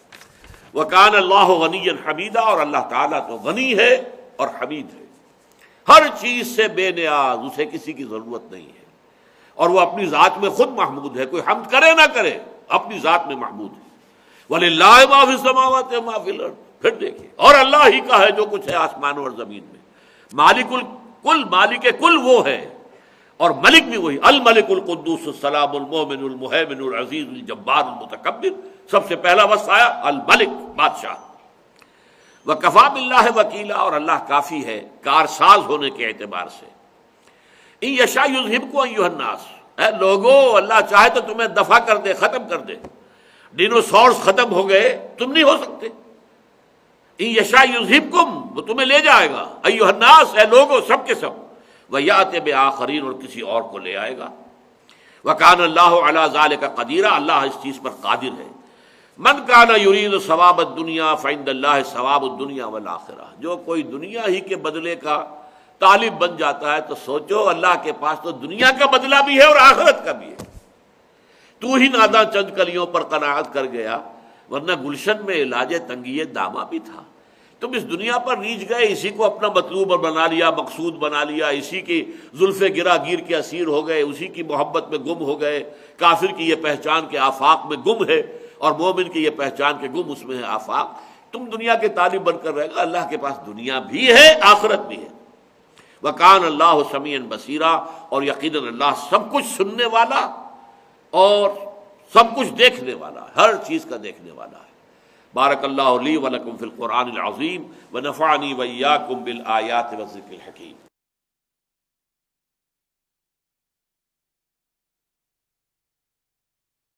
وَكَانَ اللَّهُ غَنِيًّا حَمِيدًا، اور اللہ تعالیٰ تو غنی ہے اور حمید ہے، ہر چیز سے بے نیاز، اسے کسی کی ضرورت نہیں ہے، اور وہ اپنی ذات میں خود محمود ہے، کوئی حمد کرے نہ کرے اپنی ذات میں محمود ہے۔ وَلِلَّهِ مَا فِي السَّمَاوَاتِ وَمَا فِي الْأَرْضِ، پھر دیکھیں اور اللہ ہی کا ہے جو کچھ ہے آسمانوں اور زمین میں۔ مالک الکل، مالک کل وہ ہے، اور ملک بھی وہی، الملک القدوس السلام المومن المہیمن العزیز الجبار المتکبر، سب سے پہلا وصف آیا الملک، بادشاہ۔ وَكَفَى بِاللَّهِ وَكِيلًا، اور اللہ کافی ہے کارساز ہونے کے اعتبار سے۔ ان یشاء یذہبکم ایھا الناس، اے لوگو اللہ چاہے تو تمہیں دفع کر دے، ختم کر دے، ڈینوسورس ختم ہو گئے، تم نہیں ہو سکتے۔ ان یشاء یذہبکم، وہ تمہیں لے جائے گا، ایھا الناس، اے لوگو سب کے سب، ویأتی بآخرین، اور کسی اور کو لے آئے گا۔ وکان اللہ علی ذلک قدیرا، اللہ اس چیز پر قادر ہے۔ من کان یرید ثواب الدنیا فعند اللہ ثواب الدنیا والآخرہ، جو کوئی دنیا ہی کے بدلے کا طالب بن جاتا ہے تو سوچو اللہ کے پاس تو دنیا کا بدلہ بھی ہے اور آخرت کا بھی ہے۔ تو ہی ناداں چند کلیوں پر قناعت کر گیا، ورنہ گلشن میں علاج تنگی دامہ بھی تھا۔ تم اس دنیا پر ریچھ گئے، اسی کو اپنا مطلوب بنا لیا، مقصود بنا لیا، اسی کی زلف گرا گیر کے اسیر ہو گئے، اسی کی محبت میں گم ہو گئے۔ کافر کی یہ پہچان کے آفاق میں گم ہے، اور مومن کی یہ پہچان کے گم اس میں ہے آفاق۔ تم دنیا کے طالب بن کر رہے گا، اللہ کے پاس دنیا بھی ہے، آخرت بھی ہے۔ وَكَانَ اللَّهُ سَمِيعًا بَصِيرًا، اور یقیناً اللہ سب کچھ سننے والا اور سب کچھ دیکھنے والا ہے، ہر چیز کا دیکھنے والا ہے۔ بارک اللہ لی ولکم فی القرآن العظیم ونفعنی وإیاکم بالآیات والذکر الحکیم۔